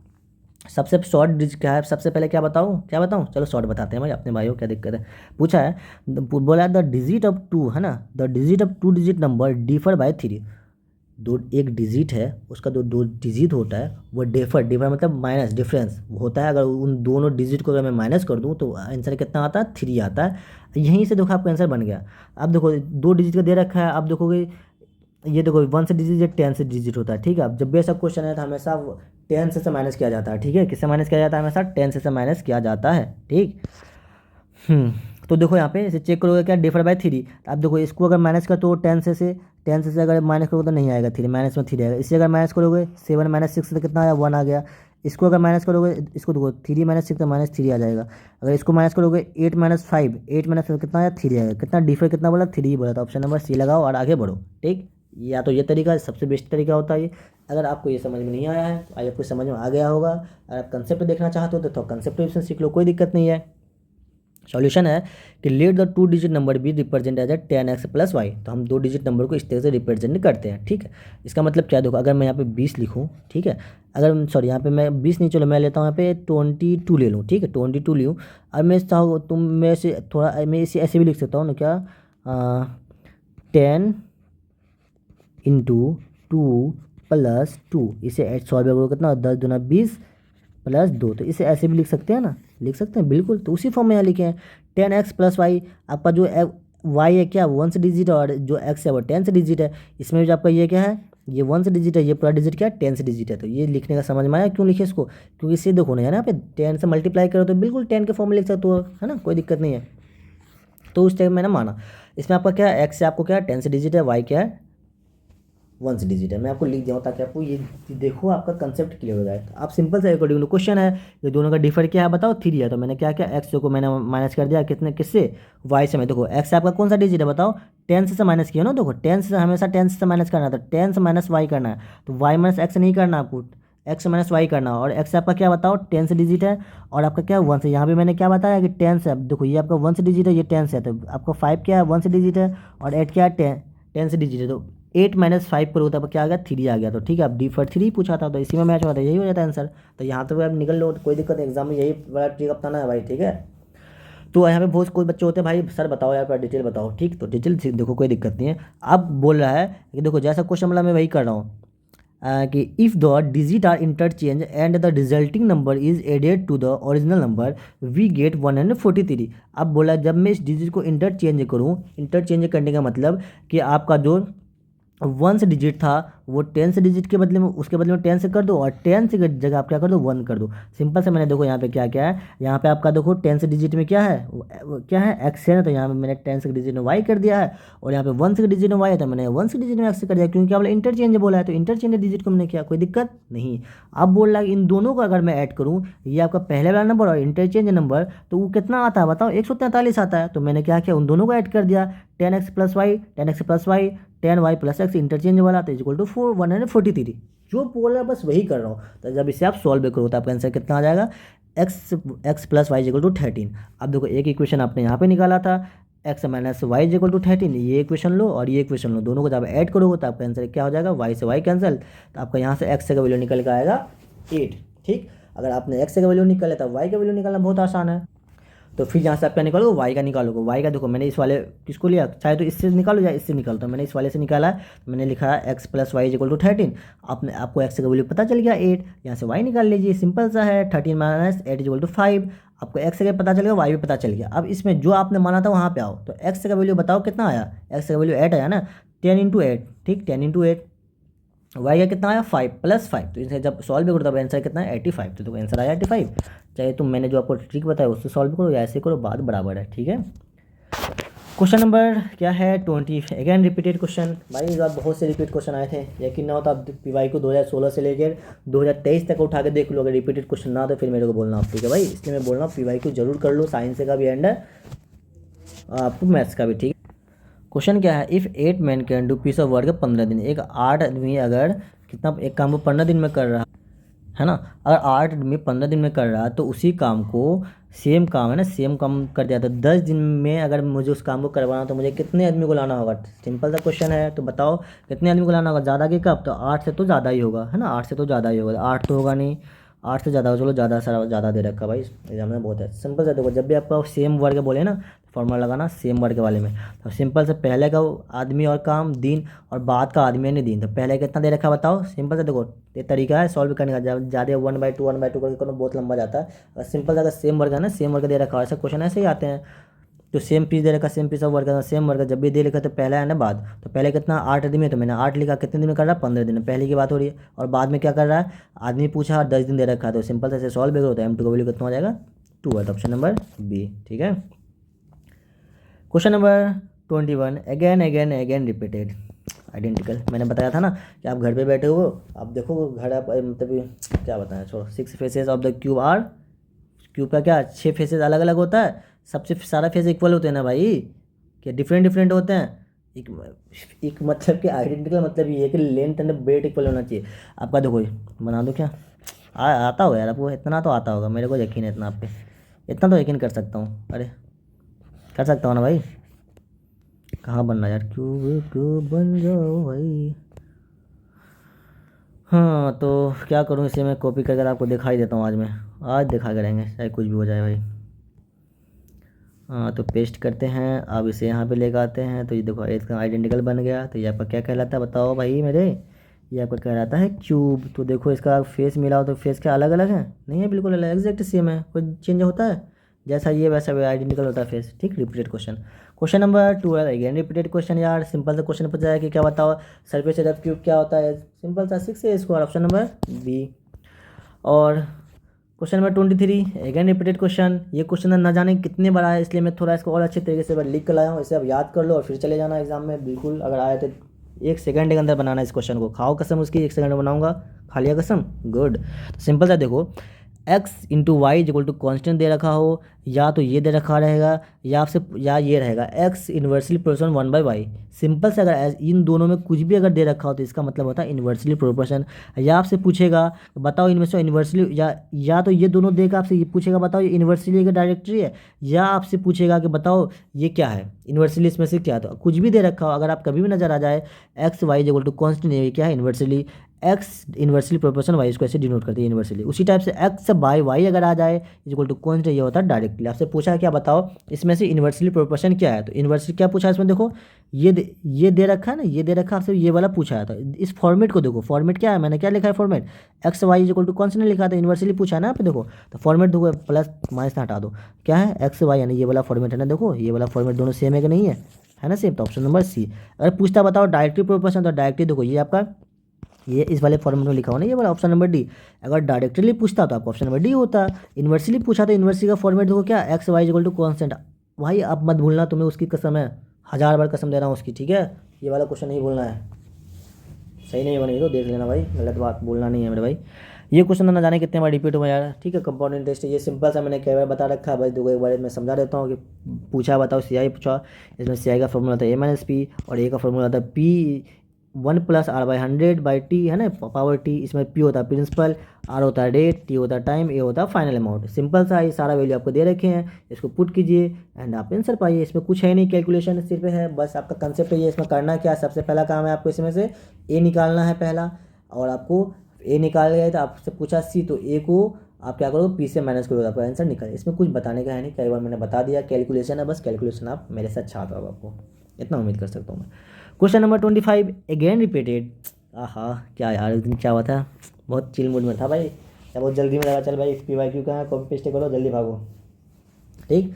सबसे शॉर्ट डिजिट क्या है, सबसे पहले क्या बताऊँ, चलो शॉर्ट बताते हैं भाई अपने भाइयों, क्या दिक्कत है। पूछा है, बोला द डिजिट ऑफ टू, है ना, the digit of two digit number differ by 3। दो एक डिजिट है, उसका दो दो डिजिट होता है, वो डिफर मतलब माइनस, डिफरेंस होता है। अगर उन दोनों डिजिट को अगर मैं माइनस कर दूँ तो आंसर कितना आता है, 3 आता है। यहीं से देखो आपका आंसर बन गया। अब देखो 2 डिजिट का दे रखा है, आप देखोगे ये देखो 1 से डिजिट या 10 से डिजिट होता है, ठीक है। अब जब भी ऐसा क्वेश्चन है तो हमेशा 10 से माइनस किया जाता है, ठीक है। किससे माइनस किया जाता है, हमेशा 10 से माइनस किया जाता है, ठीक। तो देखो यहाँ पे इसे चेक करोगे क्या, डिफर बाय 3। अब देखो इसको अगर माइनस कर तो 10 से अगर माइनस करोगे तो नहीं आएगा 3, माइनस में 3 आएगा। इससे अगर माइनस करोगे 7 माइनस 6 से कितना आया, 1 आ गया। इसको अगर माइनस करोगे, इसको देखो 3 माइनस 6 माइनस 3 आ जाएगा। अगर इसको माइनस करोगे 8 माइनस 5, 8 माइनस कितना आया, 3 आएगा। कितना डिफर कितना बोला, 3 बोला। तो ऑप्शन नंबर सी लगाओ और आगे बढ़ो, ठीक। या तो ये तरीका सबसे बेस्ट तरीका होता है ये। अगर आपको ये समझ में नहीं आया है तो आपको समझ में आ गया होगा। अगर आप कंसेप्ट देखना चाहते हो तो कंसेप्ट सीख लो, कोई दिक्कत नहीं है। सॉल्यूशन है कि let the 2 digit number be represent as a 10x plus y. तो हम 2 डिजिट नंबर को इस तरह से रिप्रेजेंट करते हैं, ठीक है। इसका मतलब क्या, देखो अगर मैं यहाँ पे 20 लिखूँ, ठीक है, अगर सॉरी यहाँ पे मैं 20 नहीं, चलो मैं लेता हूँ यहाँ पे 22 ले लूँ, ठीक है, 22 लूँ। अब मैं चाहूँ तुम मैं से थोड़ा मैं इसे ऐसे भी लिख सकता हूँ ना, क्या 10 इंटू 2 प्लस 2, इसे सॉल्व करो कितना, 10 दूना 20 प्लस 2। तो इसे ऐसे भी लिख सकते हैं ना, लिख सकते हैं बिल्कुल। तो उसी फॉर्म में यहाँ लिखे हैं 10x प्लस वाई। आपका जो वाई है क्या 1 से डिजिट, और जो x है वो 10 से डिजिट है। इसमें जो आपका ये क्या है, ये 1 से डिजिट है, ये पूरा डिजिट क्या है 10 से डिजिट है। तो ये लिखने का समझ में आया क्यों लिखे इसको, क्योंकि इससे देखो ना, है ना, यहाँ पे 10 से मल्टीप्लाई करो तो बिल्कुल 10 के फॉर्म में लिख सकते हो, है ना, कोई दिक्कत नहीं है। तो उस टाइम मैंने माना। इसमें आपका क्या है, एक्स से आपको क्या है 10 से डिजिट है, वाई क्या है 1 से डिजिट है। मैं आपको लिख दिया हूँ ताकि आपको ये देखो आपका कंसेप्ट क्लियर हो जाए। तो आप सिंपल से अकॉर्डिंग टू क्वेश्चन है, ये दोनों का डिफर क्या है बताओ, 3 है। तो मैंने क्या किया, एक्स को मैंने माइनस कर दिया कितने, किससे, वाई से। मैं देखो एक्स आपका कौन सा डिजिट है बताओ, 10 से माइनस किया ना। देखो 10 से हमेशा 10 से माइनस करना, तो 10 से माइनस वाई करना है। तो वाई माइनस एक्स नहीं करना आपको, एक्स माइनस वाई करना। और एक्स आपका क्या बताओ 10 से डिजिट है, और आपका क्या 1 से। यहाँ पे मैंने क्या बताया कि 10 से, अब देखो ये आपका 1 से डिजिट है, ये 10 से है। तो आपका 5 क्या है 1 से डिजिट है, और 8 क्या है 10 से डिजिट है। तो 8 माइनस 5 पर होता है क्या आ गया, 3 आ गया। तो ठीक है, अब डी फॉर 3 पूछा था तो इसी में मैच हुआ था, यही हो जाता है आंसर। तो यहाँ तो आप निकल लो, तो कोई दिक्कत नहीं, एग्जाम में यही बड़ा ट्रिक अपनाना है भाई, ठीक है। तो यहाँ पे बहुत कोई बच्चे होते हैं भाई, सर बताओ यार पर डिटेल बताओ, ठीक। तो डिटेल देखो कोई दिक्कत नहीं है। अब बोल रहा है कि देखो जैसा क्वेश्चन मतलब मैं वही कर रहा हूँ, कि if the digit are interchange and the resulting number is added to the original number we get 143। अब बोला जब मैं इस डिजिट को इंटरचेंज करूँ, इंटरचेंज करने का मतलब कि आपका जो 1 से डिजिट था वो 10 से डिजिट के बदले में, उसके बदले में 10 से कर दो, और 10 से जगह आप क्या कर दो 1 कर दो। सिंपल से मैंने देखो यहाँ पे क्या क्या है, यहाँ पे आपका देखो 10 से डिजिट में क्या है, क्या है एक्स है ना। तो यहाँ पे मैंने 10 से डिजिट में वाई कर दिया है, और यहाँ पे 1 से डिजिट में वाई है तो मैंने 1 से डिजिट में एक्स कर दिया, क्योंकि आपने इंटरचेंज बोला है। तो इंटरचेंज डिजिट को मैंने किया, कोई दिक्कत नहीं। अब बोल रहा है इन दोनों को अगर मैं ऐड करूँ, ये आपका पहले वाला नंबर और इंटरचेंज नंबर, तो वो कितना आता है बताओ, 143 आता है। तो मैंने क्या किया, उन दोनों को ऐड कर दिया, 10x plus y, 10x plus y, 10y plus x interchange वाला, तो इक्वल टू 143। जो बोल रहा है बस वही कर रहा हूँ। तो जब इसे आप सॉल्व करो तो आपका आंसर कितना आ जाएगा, x plus y equal to 13। अब देखो एक इक्वेशन आपने यहाँ पे निकाला था, x minus y equal to 13, ये इक्वेशन लो और ये इक्वेशन लो, दोनों को जब ऐड करोगे तो आपका आंसर क्या हो जाएगा, y से y कैंसिल। तो आपका यहाँ से x का वैल्यू निकल के आएगा 8, ठीक। अगर आपने x का वैल्यू निकाला तो y का वैल्यू निकालना बहुत आसान है। तो फिर यहाँ से आप क्या निकालोगे, वाई का निकालोगे। वाई का देखो मैंने इस वाले किसको लिया, चाहे तो इससे निकालो या इससे निकालो। तो मैंने इस वाले से निकाला है, तो मैंने लिखा है x plus y equal to 13। आपको एक्स का वैल्यू पता चल गया 8, यहाँ से वाई निकाल लीजिए, सिंपल सा है। 13 माइनस 8 इक्वल टू 5। आपको एक्स का पता चल गया, वाई भी पता चल गया। अब इसमें जो आपने माना था वहाँ पे आओ, तो एक्स का वैल्यू बताओ कितना आया, एक्स का वैल्यू 8 आया ना, 10 इंटू 8, ठीक, 10 इंटू 8। वाई का कितना आया 5 प्लस 5। तो इसे जब सॉल्व भी करो तब आंसर कितना है 85। तो आंसर आया 85। चाहे तुम मैंने जो आपको ट्रिक बताया उससे सॉल्व करो या ऐसे करो, बात बराबर है, ठीक है। क्वेश्चन नंबर क्या है 20, अगेन रिपीटेड क्वेश्चन। भाई इस बार बहुत से रिपीट क्वेश्चन आए थे, यकीन ना हो तो आप पीवाई को 2016 से लेकर 2023 तक उठा के देख लो। अगर रिपीटेड क्वेश्चन ना तो फिर मेरे को बोलना आप, ठीक है भाई। इसलिए मैं बोल रहा हूँ पीवाई को जरूर कर लो, साइंस का भी एंड आपको मैथ्स का भी, ठीक है। क्वेश्चन क्या है, if 8 man can do piece of work 15 दिन। एक 8 आदमी अगर कितना एक काम को 15 दिन में कर रहा है ना, अगर 8 आदमी 15 दिन में कर रहा है तो उसी काम को, सेम काम है ना, सेम काम कर दिया तो 10 दिन में अगर मुझे उस काम को करवाना तो मुझे कितने आदमी को लाना होगा। सिंपल सा क्वेश्चन है, तो बताओ कितने आदमी को लाना होगा, ज़्यादा कि कब, तो 8 से तो ज़्यादा ही होगा, है ना, 8 से तो ज़्यादा ही होगा। 8 तो होगा नहीं, 8 से ज़्यादा हो, चलो ज़्यादा सारा ज़्यादा दे रखा भाई एग्जाम में बहुत है। सिंपल से देखो, जब भी आपका सेम वर्ग बोले ना फॉर्मूला लगाना सेम वर्ग वाले में, तो सिंपल से पहले का आदमी और काम दिन और बाद का आदमी ने दिन, तो पहले कितना दे रखा बताओ। सिंपल से देखो ये तरीका है सॉल्व करने का, जब ज़्यादा 1/2 करके करो बहुत लंबा जाता है। और सिंपल से अगर सेम वर्ग है ना, सेम वर्ग दे रखा है, ऐसा क्वेश्चन ऐसे ही आते हैं। तो सेम पीस दे रखा, same piece of work, same work जब भी दे रखा तो पहला है ना बाद, तो पहले कितना 8 दिन में, तो मैंने 8 लिखा, कितने दिन में कर रहा है 15 दिन में, पहले की बात हो रही है। और बाद में क्या कर रहा है, आदमी पूछा 10 दिन दे रखा है, तो सिंपल से ऐसे सॉल्व भी करो तो M2 का वैल्यू कितना हो जाएगा 2 है, तो ऑप्शन नंबर बी ठीक है। Question number 21, again repeated identical. मैंने बताया था ना कि आप घर पे बैठे हो, आप देखो घर आप मतलब क्या बताएं, छोड़ो। 6 faces of the cube are, cube का क्या 6 फेसेस अलग अलग होता है, सबसे सारा फेस इक्वल होते हैं ना भाई, क्या डिफरेंट डिफरेंट होते हैं। एक मतलब कि आइडेंटिकल मतलब ये है कि लेंथ एंड ब्रेथ इक्वल होना चाहिए। आपका देखो बना दो क्या, आता होगा यार आपको, इतना तो आता होगा, मेरे को यकीन है इतना आप पे, इतना तो यकीन कर सकता हूँ। अरे कर सकता हूँ ना भाई, कहाँ बनना यार, क्यूब बन जाओ भाई। हाँ तो क्या करूँ, इसे मैं कॉपी करके आपको दिखाई देता हूँ, आज दिखा करेंगे चाहे कुछ भी हो जाए भाई। हाँ तो पेस्ट करते हैं, अब इसे यहाँ पे लेकर आते हैं, तो ये देखो इसका आइडेंटिकल बन गया। तो ये आपका क्या कहलाता है बताओ भाई मेरे, ये आपका कहलाता है क्यूब। तो देखो इसका फेस मिला हो तो फेस क्या अलग अलग है, नहीं है बिल्कुल अलग, एग्जैक्ट सेम है, कोई चेंज होता है, जैसा ये वैसा आइडेंटिकल होता है फेस, ठीक। Repeated question, question number 12 again repeated question यार। सिंपल सा क्वेश्चन पूछा है कि क्या बताओ सरफेस एरिया ऑफ क्यूब क्या होता है, सिंपल सा 6a², ऑप्शन नंबर बी। और question number 23 again repeated question. ये क्वेश्चन ना जाने कितने बड़ा है, इसलिए मैं थोड़ा इसको और अच्छे तरीके से लिख कर लाया हूँ, इसे अब याद कर लो और फिर चले जाना एग्जाम में बिल्कुल। अगर आए तो 1 सेकंड के अंदर बनाना इस क्वेश्चन को, खाओ कसम उसकी, 1 सेकंड में बनाऊंगा, खा लिया कसम, गुड। तो सिंपल सा देखो x/y कॉन्स्टेंट दे रखा हो, या तो ये दे रखा रहेगा, या ये रहेगा x inversely proportion 1/y। Simple से अगर इन दोनों में कुछ भी अगर दे रखा हो तो इसका मतलब होता है इन्वर्सली प्रोपोर्शन। या आपसे पूछेगा बताओ इनमें से इन्वर्सली, या तो ये दोनों देगा, आपसे ये पूछेगा बताओ ये इन्वर्सली का डायरेक्टरी है, या आपसे पूछेगा कि बताओ ये क्या है इन्वर्सली, इसमें से क्या है। तो कुछ भी दे रखा हो, अगर आप कभी भी नजर आ जाए x/y कॉन्स्टेंट, ये क्या है inversely, x inversely proportion y, इसको ऐसे डिनोट करते हैं इन्वर्सली। उसी टाइप से x/y अगर आ जाए इक्वल टू कॉन्स्टेंट, ये होता है डायरेक्टली। आपसे पूछा है क्या बताओ इसमें से इन्वर्सली प्रोपोर्शन क्या है, तो इन्वर्सली क्या पूछा है इसमें देखो, ये दे रखा है ना, ये दे रखा है आपसे, ये वाला पूछा है। तो इस फॉर्मेट को देखो, फॉर्मेट क्या है, मैंने क्या लिखा है फॉर्मेट, x/y कॉन्स्टेंट लिखा था, इन्वर्सली पूछा है ना आप देखो। तो फॉर्मेट देखो प्लस माइनस हटा दो, क्या है x/y यानी ये वाला फॉर्मेट है ना, देखो ये वाला फॉर्मेट दोनों सेम है कि नहीं है ना सेम, तो ऑप्शन नंबर सी। अगर पूछता बताओ डायरेक्टली प्रोपोर्शन, तो डायरेक्टली देखो ये आपका ये इस वाले फॉर्मेट में लिखा हो ना, ये वाला ऑप्शन नंबर डी। अगर डायरेक्टली पूछता तो आपका ऑप्शन नंबर डी होता। इन्वर्सली पूछा तो इन्वर्सली का फॉर्मेट देखो क्या, x/y कॉन्स्टेंट। भाई आप मत भूलना, तुम्हें उसकी कसम है, 1000 बार कसम दे रहा हूँ उसकी, ठीक है। ये वाला क्वेश्चन नहीं भूलना है, सही नहीं बनेगी तो देख लेना भाई, गलत बात बोलना नहीं है मेरे भाई। ये क्वेश्चन ना जाने कितने बार रिपीट हुआ यार, ठीक है। कंपाउंड इंटरेस्ट ये सिंपल सा मैंने कई बार बता रखा है भाई, देखो एक बार मैं समझा देता हूँ कि पूछा बताओ CI पूछा, इसमें CI का फॉर्मूला था A-P और A का फॉर्मूला था P1 + R/100/T है ना, पावर T। इसमें P होता है प्रिंसिपल, R होता है डेट, T होता है टाइम, A होता है फाइनल अमाउंट। सिंपल सा ये सारा वैल्यू आपको दे रखे हैं, इसको पुट कीजिए एंड आप आंसर पाइए। इसमें कुछ है नहीं, कैलकुलेशन सिर्फ है, बस आपका कंसेप्ट है ये। इसमें करना क्या है, सबसे पहला काम है आपको इसमें से A निकालना है पहला, और आपको A निकाल गए तो आपसे पूछा C, तो A को आप क्या करोगे P से माइनस करोगे, आपका आंसर निकले। इसमें कुछ बताने का है नहीं, कई बार मैंने बता दिया, कैलकुलेशन है बस, कैलकुलेशन आप मेरे साथ छाप दो, आपको इतना उम्मीद कर सकता हूँ मैं। Question number 25 again repeated. आहा क्या यार इस दिन क्या हुआ था, बहुत चिल मूड में था भाई, या बहुत जल्दी में लगा चल भाई PYQ का कॉपी पेस्ट करो जल्दी भागो, ठीक।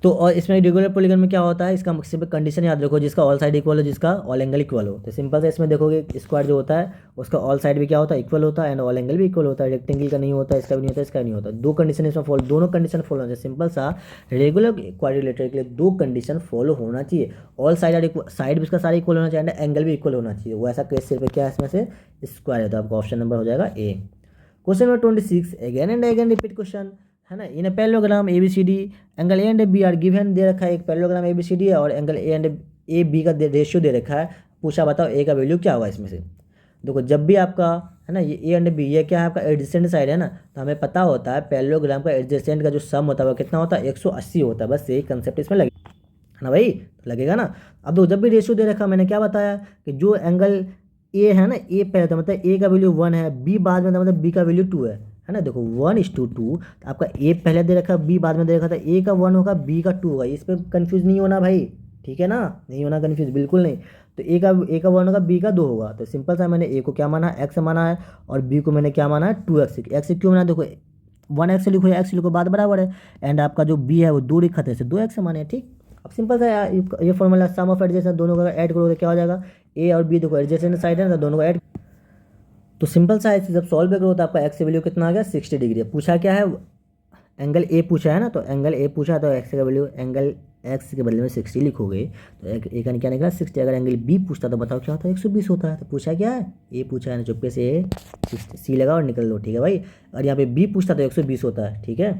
तो और इसमें रेगुलर पॉलीगन में क्या होता है, इसका सिर्फ कंडीशन याद रखो, जिसका ऑल साइड इक्वल हो, जिसका ऑल एंगल इक्वल हो। तो सिंपल से इसमें देखोगे स्क्वायर जो होता है उसका ऑल साइड भी क्या होता है इक्वल होता है, एंड ऑल एंगल भी इक्वल होता है। रेक्टेंगल का नहीं होता, इसका भी नहीं होता, इसका भी नहीं होता। दो कंडीशन इसमें फॉलो, दोनों कंडीशन फॉलो होना चाहिए। सिंपल सा रेगुलर क्वाड्रिलेटरल के लिए दो कंडीशन फॉलो होना चाहिए, ऑल साइड भी इसका सारा इक्वल होना चाहिए, एंड एंगल भी इक्वल होना चाहिए। वो ऐसा केस सिर्फ क्या है इसमें से स्क्वायर है, तो आपका ऑप्शन नंबर हो जाएगा A. Question number 26 again and again repeat question है ना। In parallelogram ABCD angle A and B are given दे रखा है, एक पैरेललोग्राम ABCD है और एंगल A एंड AB का रेशियो दे रखा है। पूछा बताओ A का वैल्यू क्या होगा इसमें से। देखो जब भी आपका है ना ये A एंड B ये क्या है आपका एडजेसेंट साइड है ना, तो हमें पता होता है पैरेललोग्राम का एडजेसेंट का जो सम होता है वो कितना होता है 180 होता है। बस यही कंसेप्ट इसमें लगेगा है ना भाई, लगेगा ना। अब देखो जब भी रेशियो दे रखा मैंने क्या बताया कि जो एंगल A है ना, A पहले था मतलब A का वैल्यू 1 है, B बाद में था मतलब B का वैल्यू 2 है है ना। देखो 1:2, तो आपका ए पहले दे रखा है, बी बाद में दे रखा था। ए का 1 होगा, बी का 2 होगा, इस पर कन्फ्यूज़ नहीं होना भाई, ठीक है ना, नहीं होना कन्फ्यूज़, बिल्कुल नहीं। तो ए का 1 होगा, बी का 2 होगा। तो सिंपल सा मैंने ए को क्या माना, एक्स माना है, और बी को मैंने क्या माना है, 2x। एक्स क्यों माना, देखो 1x लिखो या एक्स लिखो, बात बराबर है। एंड आपका जो बी है वो 2 लिखा था, इसे 2x माने, ठीक। अब सिंपल सा यार, ये फॉर्मूला सम ऑफ एडजेसेंट, दोनों का ऐड करोगे क्या हो जाएगा, ए और बी देखो एडजेसेंट साइड है ना, दोनों का ऐड। तो सिंपल सा है, इसे जब सॉल्व करो तो आपका एक्स की वैल्यू कितना आ गया, 60 डिग्री। पूछा क्या है, एंगल ए पूछा है ना, तो एंगल ए पूछा है, तो एक्स का वैल्यू एंगल एक्स के बदले में 60 लिखोगे, तो ए का क्या निकला 60। अगर एंगल बी पूछता तो बताओ क्या होता है, 120 होता है। तो पूछा क्या है, ए पूछा है ना, चुपके से ए सी लगा और निकल लो, ठीक है भाई। और यहाँ पे बी पूछता तो 120 होता है, ठीक है।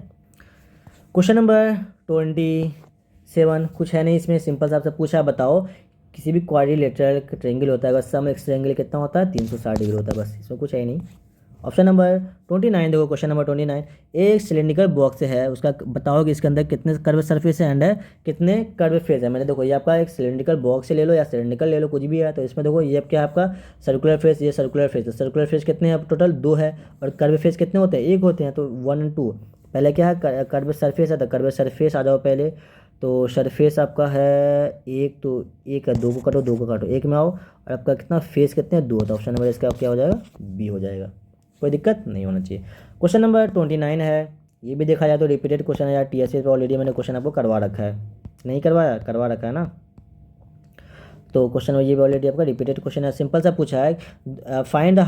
क्वेश्चन नंबर 27, कुछ है नहीं इसमें, सिंपल सा आपसे पूछा है, बताओ किसी भी क्वाड्रिलेटरल ट्रायंगल होता है, अगर सम एक्स ट्रायंगल कितना होता है, 360 डिग्री होता है, बस इसमें कुछ है ही नहीं। ऑप्शन नंबर 29 देखो, क्वेश्चन नंबर 29, एक सिलेंड्रिकल बॉक्स है, उसका बताओ कि इसके अंदर कितने कर्व सरफेस है एंड है कितने कर्व फेस है। मैंने देखो ये आपका एक सिलेंड्रिकल बॉक्स ले लो या सिलेंड्रिकल ले लो, कुछ भी है। तो इसमें देखो ये क्या है आपका सर्कुलर फेस, ये सर्कुलर फेस है। सर्कुलर फेस कितने हैं, टोटल 2 है, और कर्व फेस कितने होते हैं, 1 होते हैं, तो 1 और 2। पहले क्या है, कर्व सरफेस है, तो कर्व सरफेस आ जाओ पहले। तो सरफेस आपका है एक, तो एक है, 2 को काटो, 2 को काटो, एक में आओ, और आपका कितना फेस कितने हैं, 2। तो ऑप्शन नंबर इसका क्या हो जाएगा, बी हो जाएगा, कोई दिक्कत नहीं होना चाहिए। क्वेश्चन नंबर 29 है, ये भी देखा जाए तो रिपीटेड क्वेश्चन है यार, टीएसएस पे ऑलरेडी मैंने क्वेश्चन आपको करवा रखा है, नहीं करवाया, करवा रखा है ना। तो क्वेश्चन ये भी ऑलरेडी आपका रिपीटेड क्वेश्चन है, सिंपल सा पूछा है, find the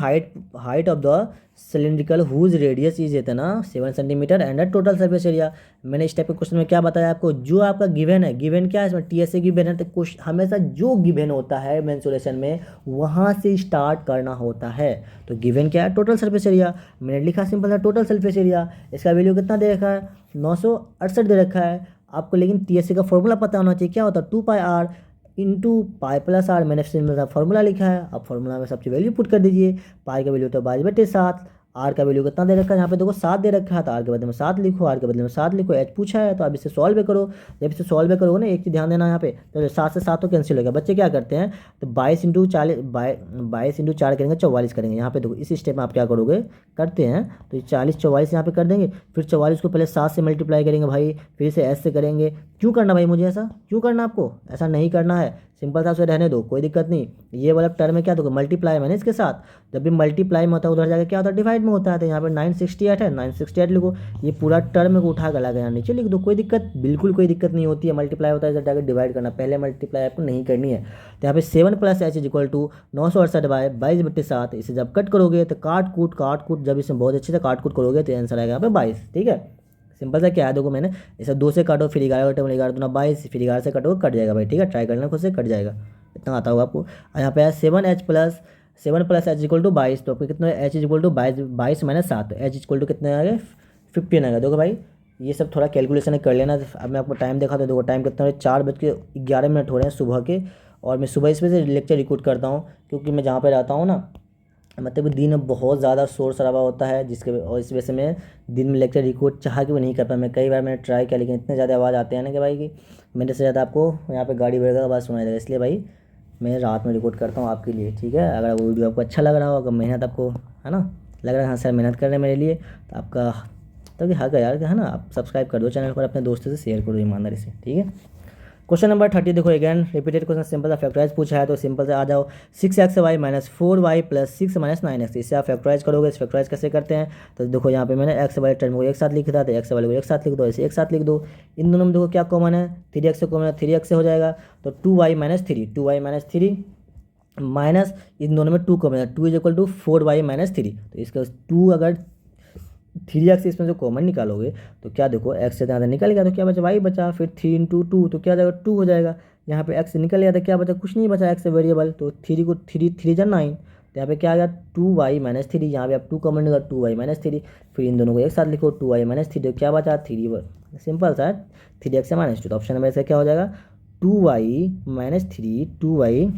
height of the cylindrical whose radius is इतना 7 centimetre and total surface area. मैंने इस टाइप के क्वेश्चन में क्या बताया आपको, जो आपका गिवन है, गिवन क्या है इसमें, टीएसए गिवन है, तो हमेशा जो गिवन होता है मेंसुरेशन में वहाँ से स्टार्ट करना होता है। तो गिवन क्या है, टोटल सरफेस एरिया, मैंने लिखा सिंपल सा टोटल सरफेस एरिया। इसका वैल्यू कितना दे रखा है, 968 दे रखा है आपको। लेकिन टीएसए का फॉर्मूला पता होना चाहिए, क्या होता है, 2πr into pi plus r. मैंने सिंपल फॉर्मूला लिखा है, अब फॉर्मूला में सबसे वैल्यू पुट कर दीजिए। पाई का वैल्यू तो 22/7, आर का वैल्यू कितना दे रखा है, यहाँ पे देखो 7 दे रखा है, तो आर के बदले में 7 लिखो, आर के बदले में 7 लिखो। एच पूछा है तो अब इसे सॉल्व करो। जब इसे सॉल्व करोगे ना, एक चीज़ ध्यान देना यहाँ पे, तो 7 से 7 तो कैंसिल होगा। बच्चे क्या करते हैं, तो 22 × 4 करेंगे, 44 करेंगे। यहाँ पे देखो इस स्टेप में आप क्या करोगे, करते हैं तो 40 44 यहाँ पे कर देंगे, फिर 44 को पहले 7 से मल्टीप्लाई करेंगे भाई, फिर इसे एस से करेंगे। क्यों करना भाई, मुझे ऐसा क्यों करना, आपको ऐसा नहीं करना है, सिंपल सा उसे रहने दो, कोई दिक्कत नहीं। ये वाला टर्म में क्या देखो, मल्टीप्लाई मैंने इसके साथ, जब भी मल्टीप्लाई में होता है उधर जाकर क्या होता है, डिवाइड में होता है। तो यहाँ पे 968 है, 968 लिखो, ये पूरा टर्म को उठा कर ला यहाँ नीचे लिख दो, कोई दिक्कत, बिल्कुल कोई दिक्कत नहीं होती है। मल्टीप्लाई होता है इधर जाकर डिवाइड करना, पहले मल्टीप्लाई आपको नहीं करनी है। तो यहाँ पे 7 + h = 968/22/7। इसे जब कट करोगे तो काट कूट जब इसे बहुत अच्छे से काट कूट करोगे तो आंसर आएगा यहाँ पे 22, ठीक है। सिंपल सा क्या है, देखो मैंने इसे 2 से काटो, फिर 11 कटो, 11 दूना 22, फिर 11 से कटो, कट जाएगा भाई, ठीक है। ट्राई करना खुद से, कट जाएगा, इतना आता होगा आपको। और यहाँ पे है 7h = 22, तो आपको कितना है, h = 22 - 7, h = कितने आ गए, 15 आ गया। देखो भाई ये सब थोड़ा कैलकुलेशन कर लेना। अब मैं आपको टाइम देखा, तो देखो टाइम कितना है, 4:11 हो रहे हैं सुबह के। और मैं सुबह इस वजह से लेक्चर रिकॉर्ड करता हूँ, क्योंकि मैं जहाँ पर रहता हूँ ना, मतलब दिन में बहुत ज़्यादा शोर शराबा होता है, जिसके और इस वजह से मैं दिन में लेक्चर रिकॉर्ड चाह के भी नहीं कर पाया। मैं कई बार मैंने ट्राई किया, लेकिन इतने ज़्यादा आवाज़ आते हैं ना कि भाई कि मेरे से ज़्यादा आपको यहाँ पे गाड़ी वगैरह का आवाज़ सुनाई देगा, इसलिए भाई मैं रात में रिकॉर्ड करता हूँ आपके लिए, ठीक है। अगर वो वीडियो आपको अच्छा लग रहा हो, अगर मेहनत आपको है ना लग रहा है, हाँ सर मेहनत कर रहे हैं मेरे लिए, तो आपका तभी हक है यार, है ना, आप सब्सक्राइब कर दो चैनल पर, अपने दोस्तों से शेयर करो ईमानदारी से, ठीक है। क्वेश्चन नंबर 30 देखो, अगेन रिपीटेड क्वेश्चन, सिंपल सा फैक्टराइज पूछा है, तो सिंपल से आ जाओ, 6xy - 4y + 6 - 9x। इससे आप फैक्टराइज करोगे। इस फैक्टराइज कैसे करते हैं, तो देखो यहाँ पे मैंने x वाले टर्म को एक साथ लिखा था, तो x वाले को एक साथ लिख दो, ऐसे एक साथ लिख दो। इन दोनों में देखो क्या कॉमन है, 3x से कॉमन है, 3x से हो जाएगा, तो 2y - 3 माइनस इन दोनों में 2 कॉमन है, 2 = 4y - 3। तो इसका 2 अगर 3x इसमें से कॉमन निकालोगे तो क्या देखो, x से ज़्यादा निकल गया तो क्या बचा, y बचा, फिर 3 × 2 तो क्या जाएगा, 2 हो जाएगा। यहाँ पे x निकल गया तो क्या बचा, कुछ नहीं बचा, x से वेरिएबल, तो 3 को 3 3 जा 9, तो यहाँ पे क्या आ गया, 2y - 3। यहाँ पे आप 2 कॉमन निकाल, 2y - 3, फिर इन दोनों को एक साथ लिखो, 2y - 3, तो क्या बचा, 3, सिंपल सा 3x - 2। तो ऑप्शन नंबर से क्या हो जाएगा, 2y - 3, 2y।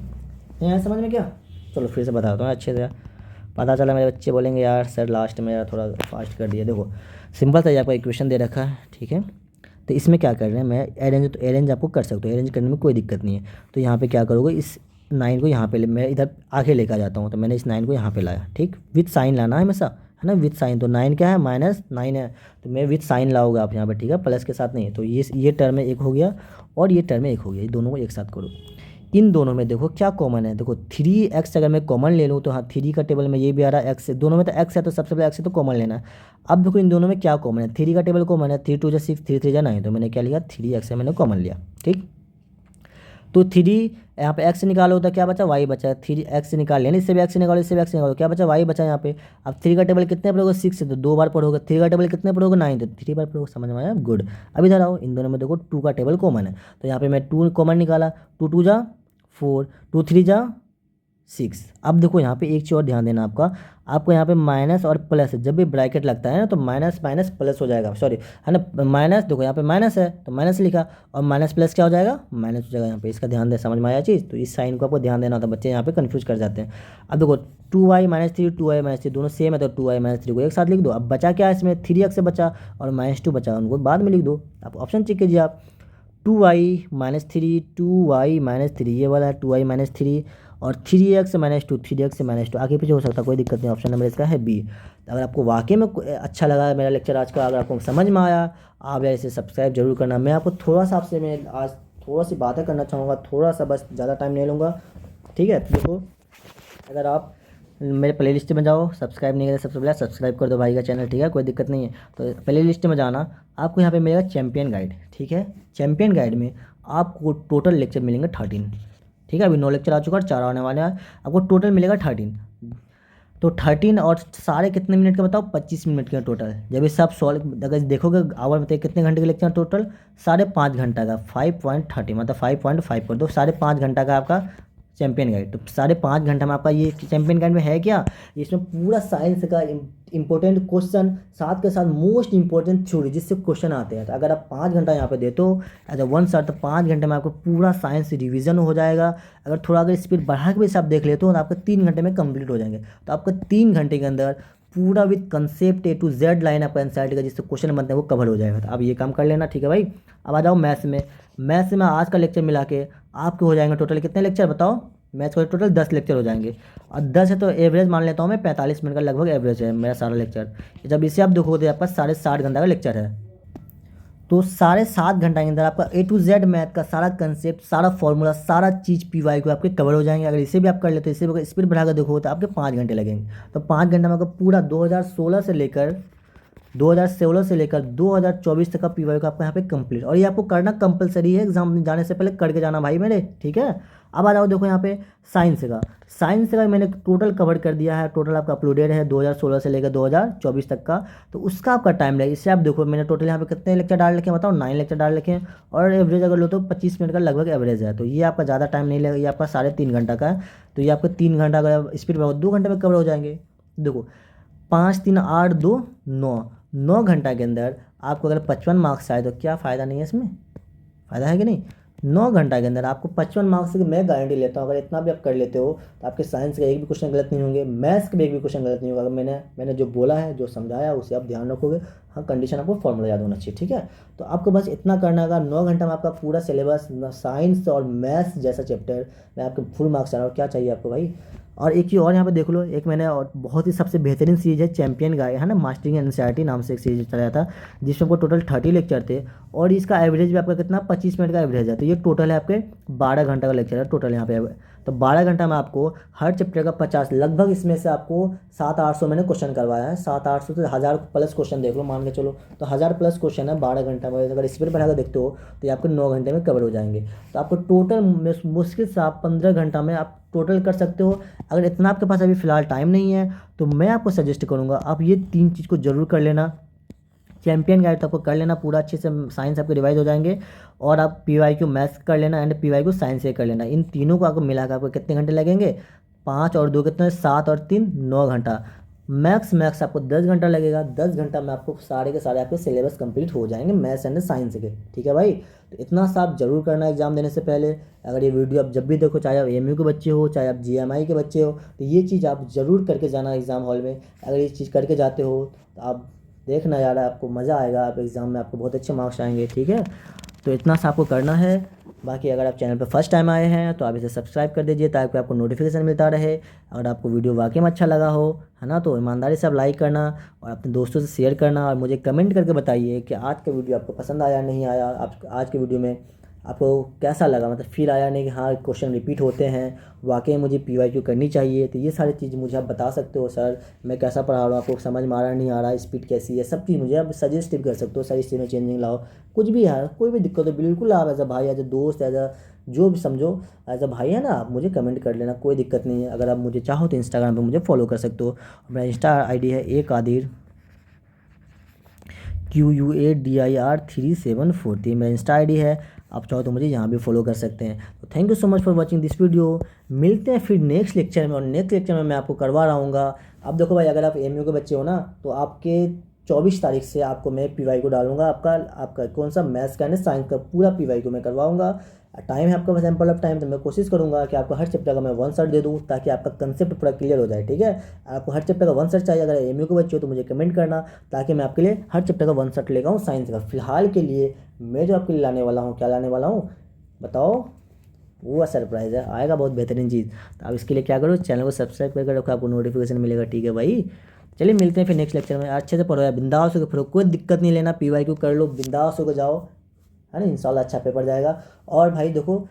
यहाँ समझ में क्या, चलो फिर से बताता हूँ अच्छे से, पता चला मेरे बच्चे बोलेंगे यार सर लास्ट में यार थोड़ा फास्ट कर दिया। देखो सिंपल सा आपका इक्वेशन दे रखा है, ठीक है। तो इसमें क्या कर रहे हैं, मैं अरेंज, तो अरेंज आपको कर सकते हो, अरेंज करने में कोई दिक्कत नहीं है। तो यहाँ पे क्या करोगे, इस 9 को यहाँ पे मैं इधर आगे लेकर जाता हूँ, तो मैंने इस 9 को यहाँ पे लाया, ठीक, विथ साइन लाना है हमेशा, है ना, विथ साइन। तो 9 क्या है, -9 है, तो मैं विथ साइन लाओगे आप यहाँ पे, ठीक है, प्लस के साथ नहीं। तो ये टर्म में एक हो गया और ये टर्म में एक हो गया, ये दोनों को एक साथ करो। इन दोनों में देखो क्या कॉमन है, देखो 3x अगर मैं कॉमन ले लूँ तो हाँ 3 का टेबल में ये भी आ रहा है, x है, दोनों में तो x है, तो सबसे पहले x है तो कॉमन लेना है। अब देखो इन दोनों में क्या कॉमन है, 3 का टेबल कॉमन है, 3 2 6, 3 3 9, तो मैंने क्या लिया, 3x है, मैंने कॉमन लिया, ठीक। तो 3 यहाँ पे x निकालो तो क्या बचा, y बचा, 3x निकाल लेना, इससे भी x निकालो, इससे भी x निकालो, क्या बचा, y बचा यहाँ पे। अब 3 का टेबल कितने पढ़ोगे, 6 है, तो 2 बार पढ़ोगे, 3 का टेबल कितने पढ़ोगे, 9, तो 3 बार पढ़ोगे, समझ में आया, गुड। अब इधर आओ, इन दोनों में देखो 2 का टेबल कॉमन है, तो यहाँ पे मैं 2 कॉमन निकाला, 2 2 जा 4, 2 3 जा 6। अब देखो यहाँ पे एक चीज़ और ध्यान देना आपको यहाँ पे माइनस और प्लस जब भी ब्रैकेट लगता है ना तो माइनस माइनस प्लस हो जाएगा, सॉरी, है ना, माइनस, देखो यहाँ पे माइनस है तो माइनस लिखा, और माइनस प्लस क्या हो जाएगा, माइनस हो जाएगा यहाँ पे, इसका ध्यान दे, समझ में आया चीज़। तो इस साइन को आपको ध्यान देना होता है, बच्चे यहाँ पे कन्फ्यूज कर जाते हैं। अब देखो 2y-3 2y-3 दोनों सेम है, तो 2y-3 को एक साथ लिख दो। अब बचा क्या है इसमें, 3x से बचा और -2 बचा, उनको बाद में लिख दो। आप ऑप्शन चेक कीजिए आप, 2y-3 2y-3, ये वाला है 2y-3, और 3x-2 3x-2, आगे पीछे हो सकता है, कोई दिक्कत नहीं, ऑप्शन नंबर इसका है बी। अगर आपको वाकई में अच्छा लगा मेरा लेक्चर आज का, अगर आपको समझ में आया, आप इसे सब्सक्राइब जरूर करना। मैं आपको थोड़ा सा आपसे मैं आज थोड़ा सी बातें करना चाहूँगा, थोड़ा सा, बस ज़्यादा टाइम नहीं लूँगा, ठीक है। तो देखो अगर आप मेरे प्ले लिस्ट में जाओ, सब्सक्राइब नहीं करें सबसे पहले सब्सक्राइब कर दो भाई का चैनल, ठीक है, कोई दिक्कत नहीं है। तो प्ले लिस्ट में जाना, आपको यहाँ पे मिलेगा चैम्पियन गाइड, ठीक है। चैम्पियन गाइड में आपको टोटल लेक्चर मिलेंगे 13, ठीक है। अभी 9 लेक्चर आ चुका है, 4 आने वाले हैं, आपको टोटल मिलेगा 13। तो 13 और सारे कितने मिनट का बताओ, 25 मिनट का टोटल। जब ये सब सॉल्व अगर देखोगे आवर बताइए कितने घंटे का लेक्चर टोटल, 5.5 घंटा का, 5.30 मतलब 5.5 कर दो, 5.5 घंटा का आपका चैम्पियन गाइड। तो 5.5 घंटा में आपका ये चैम्पियन गाइड में है क्या, इसमें पूरा साइंस का इंपॉर्टेंट क्वेश्चन, साथ के साथ मोस्ट इंपॉर्टेंट थ्योरी जिससे क्वेश्चन आते हैं। तो अगर आप 5 घंटा यहाँ पे देते हो एज अ वन शॉट, तो 5 घंटे में आपको पूरा साइंस रिवीजन हो जाएगा। अगर थोड़ा अगर स्पीड बढ़ा के भी आप देख लेते हो तो आपका 3 घंटे में कंप्लीट हो जाएंगे। तो आपका 3 घंटे के अंदर पूरा with concept A to Z line आपका एनसीईआरटी का जिससे क्वेश्चन बनते हैं वो कवर हो जाएगा। तो आप ये काम कर लेना, ठीक है भाई। अब आ जाओ मैथ्स में। मैथ्स में आज का लेक्चर मिला के आपके हो जाएंगे टोटल कितने लेक्चर बताओ, मैथ्स का टोटल 10 लेक्चर हो जाएंगे। और 10 है तो एवरेज मान लेता हूँ मैं, 45 मिनट का लगभग एवरेज है मेरा सारा लेक्चर। जब इसे आप देखोगे आपका 7.5 घंटा का लेक्चर है। तो 7.5 घंटा के अंदर आपका A to Z मैथ का सारा कंसेप्ट, सारा फॉर्मूला, सारा चीज़ PY को आपके कवर हो जाएंगे। अगर इसे भी आप कर लेते हो, इसे भी स्पीड बढ़ाकर देखोगे तो आपके 5 घंटे लगेंगे। तो 5 घंटे में आपका पूरा 2016 से लेकर 2024 तक का PY का आपका यहाँ पे कंप्लीट, और ये आपको करना कंपलसरी है, एग्जाम जाने से पहले करके जाना भाई मेरे, ठीक है। अब आ जाओ देखो यहाँ पे साइंस का मैंने टोटल कवर कर दिया है, टोटल आपका अपलोडेड है 2016 से लेकर 2024 तक का। तो उसका आपका टाइम लगेगा, इससे आप देखो मैंने टोटल यहाँ पे कितने लेक्चर डाल रखे हैं बताओ, 9 लेक्चर डाल रखे हैं, और एवरेज अगर लो तो 25 मिनट का लगभग एवरेज है। तो ये आपका ज़्यादा टाइम नहीं लगेगा, ये आपका 3.5 घंटा का है। तो ये आपका 3 घंटा अगर स्पीड बढ़ाओ 2 घंटे में कवर हो जाएंगे। देखो 5 3 8 2 9 घंटा के अंदर आपको अगर 55 मार्क्स आए तो क्या फ़ायदा नहीं है इसमें, फ़ायदा है कि नहीं। 9 घंटा के अंदर आपको 55 मार्क्स की मैं गारंटी लेता हूँ, अगर इतना भी आप कर लेते हो तो आपके साइंस का एक भी क्वेश्चन गलत नहीं होंगे, मैथ्स के भी एक भी क्वेश्चन गलत नहीं होगा। अगर मैंने जो बोला है, जो समझाया, उसे आप ध्यान रखोगे। हाँ, कंडीशन आपको फॉर्मूला याद होना चाहिए, ठीक है। तो आपको बस इतना करना होगा, 9 घंटा में आपका पूरा सिलेबस साइंस और मैथ्स जैसा चैप्टर मैं आपको फुल मार्क्स चाह रहा हूँ। क्या चाहिए आपको भाई। और एक चीज़ और यहाँ पे देख लो, एक मैंने और बहुत ही सबसे बेहतरीन सीरीज है चैंपियन गाइड, है ना, मास्टरिंग एनसीईआरटी नाम से एक सीरीज चलाया था, जिसमें आपको टोटल 30 लेक्चर थे, और इसका एवरेज भी आपका कितना 25 मिनट का एवरेज है। तो ये टोटल है आपके 12 घंटा का लेक्चर है टोटल यहाँ पे। तो 12 घंटा में आपको हर चैप्टर का 50 लगभग, इसमें से आपको 700-800 मैंने क्वेश्चन करवाया है, 700-800 से 1000 प्लस क्वेश्चन देख लो, मान के चलो तो 1000 प्लस क्वेश्चन है 12 घंटा में। अगर स्पीड बढ़ाकर देखते हो तो ये आपके 9 घंटे में कवर हो जाएंगे। तो आपको टोटल मुश्किल से आप 15 घंटा में आप टोटल कर सकते हो। अगर इतना आपके पास अभी फ़िलहाल टाइम नहीं है तो मैं आपको सजेस्ट करूँगा आप ये 3 चीज़ को ज़रूर कर लेना। चैंपियन गाइड तो आपको कर लेना पूरा अच्छे से, साइंस आपके रिवाइज हो जाएंगे, और आप PYQ मैथ्स कर लेना एंड PYQ साइंस से कर लेना। इन तीनों को आपको मिलाकर आपको कितने घंटे लगेंगे, 5 और 2 कितने, 7 और 3 9 घंटा। मैक्स आपको 10 घंटा लगेगा। 10 घंटा में आपको सारे के सारे आपके सिलेबस कंप्लीट हो जाएंगे मैथ्स एंड साइंस के, ठीक है भाई। तो इतना सा आप जरूर करना एग्जाम देने से पहले। अगर ये वीडियो आप जब भी देखो, चाहे आप MU के बच्चे हो, चाहे आप GMI के बच्चे हो, तो ये चीज़ आप ज़रूर करके जाना एग्ज़ाम हॉल में। अगर ये चीज़ करके जाते हो तो आप देखना यार, आपको मज़ा आएगा, आप एग्ज़ाम में आपको बहुत अच्छे मार्क्स आएंगे, ठीक है। तो इतना सा आपको करना है। बाकी अगर आप चैनल पर फर्स्ट टाइम आए हैं तो आप इसे सब्सक्राइब कर दीजिए ताकि आपको नोटिफिकेशन मिलता रहे। अगर आपको वीडियो वाकई में अच्छा लगा हो, है ना। तो ईमानदारी से आप लाइक करना और अपने दोस्तों से शेयर करना और मुझे कमेंट करके बताइए कि आज का वीडियो आपको पसंद आया नहीं आया, आप आज के वीडियो में आपको कैसा लगा, मतलब फील आया नहीं कि हाँ क्वेश्चन रिपीट होते हैं, वाकई मुझे PYQ करनी चाहिए। तो ये सारी चीज़ मुझे आप बता सकते हो, सर मैं कैसा पढ़ा रहा हूँ, आपको समझ में आ रहा नहीं आ रहा, स्पीड कैसी है, सब चीज़ मुझे आप सजेस्ट कर सकते हो। सर इस चीज़ में चेंजिंग लाओ, कुछ भी है, कोई भी दिक्कत हो बिल्कुल आप एज अ भाई, एज अ दोस्त, एज अ जो भी समझो, एज अ भाई है ना, आप मुझे कमेंट कर लेना, कोई दिक्कत नहीं है। अगर आप मुझे चाहो तो इंस्टाग्राम पे मुझे फॉलो कर सकते हो। मेरा इंस्टा ID है AKadir QUADIR3743, मेरा इंस्टा ID है। आप चाहो तो मुझे यहाँ भी फॉलो कर सकते हैं। तो thank you so much for watching this video. मिलते हैं फिर नेक्स्ट लेक्चर में, और नेक्स्ट लेक्चर में मैं आपको करवा रहा हूँ। अब देखो भाई, अगर आप MU के बच्चे हो ना, तो आपके 24 तारीख से आपको मैं PYQ डालूंगा। आपका आपका कौन सा मैथ्स का है साइंस का पूरा PYQ मैं करवाऊंगा। टाइम है आपका सैम्पल ऑफ टाइम, तो मैं कोशिश करूंगा कि आपको हर चैप्टर का मैं 1 शॉट दे दूं, ताकि आपका कंसेप्ट पूरा क्लियर हो जाए। ठीक है, आपको हर चैप्टर का 1 शॉट चाहिए, अगर MU के बच्चे हो तो मुझे कमेंट करना, ताकि मैं आपके लिए हर चैप्टर का 1 शॉट लेगा हूँ साइंस का। फिलहाल के लिए मैं जो आपके लिए लाने वाला हूँ, क्या लाने वाला हूँ बताओ, वो सरप्राइज़ है, आएगा बहुत बेहतरीन चीज़। तो आप इसके लिए क्या करो, चैनल को सब्सक्राइब करके रखो, आपको नोटिफिकेशन मिलेगा। ठीक है भाई, चलिए मिलते हैं फिर नेक्स्ट लेक्चर में। अच्छे से पढ़ो यार, बिंदास होकर पढ़ो, कोई दिक्कत नहीं लेना, PYQ कर लो, बिंदास होकर जाओ, है ना, इंशाल्लाह अच्छा पेपर जाएगा। और भाई देखो,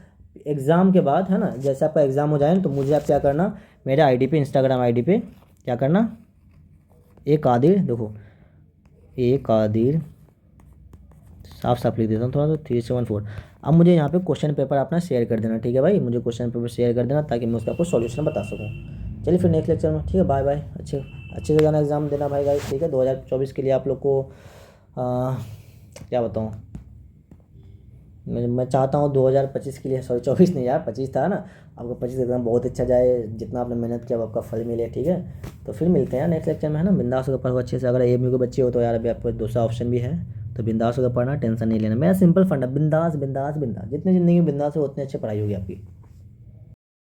एग्ज़ाम के बाद है ना, जैसे आपका एग्ज़ाम हो जाए ना, तो मुझे आप क्या करना, मेरे ID पे, इंस्टाग्राम ID पे क्या करना, AKadir, देखो AKadir, साफ साफ लिख देता हूँ थोड़ा, तो 374। अब मुझे यहाँ पे क्वेश्चन पेपर अपना शेयर कर देना। ठीक है भाई, मुझे क्वेश्चन पेपर शेयर कर देना, ताकि मैं उसका आपको सॉल्यूशन बता सकूँ। चलिए फिर नेक्स्ट लेक्चर में, ठीक है, बाय बाय। अच्छे से जाना एग्ज़ाम देना भाई गाइस। ठीक है, 2024 के लिए आप लोग को क्या बताऊँ, मैं चाहता हूँ 2025 के लिए, सॉरी 24 नहीं यार, 25 था ना, आपका 25 एग्जाम बहुत अच्छा जाए, जितना आपने मेहनत किया आपका फल मिले। ठीक है, तो फिर मिलते हैं नेक्स्ट लेक्चर में, है ना। बिंदास होकर पढ़ो अच्छे से। अगर MU के बच्चे हो तो यार अभी आपको दूसरा ऑप्शन भी है, तो बिंदास होकर पढ़ना, टेंशन नहीं लेना। मेरा सिंपल फंडा, बिंदास बिंदास बिंदास, जितनी ज़िंदगी में बिंदास हो उतनी अच्छी पढ़ाई होगी आपकी।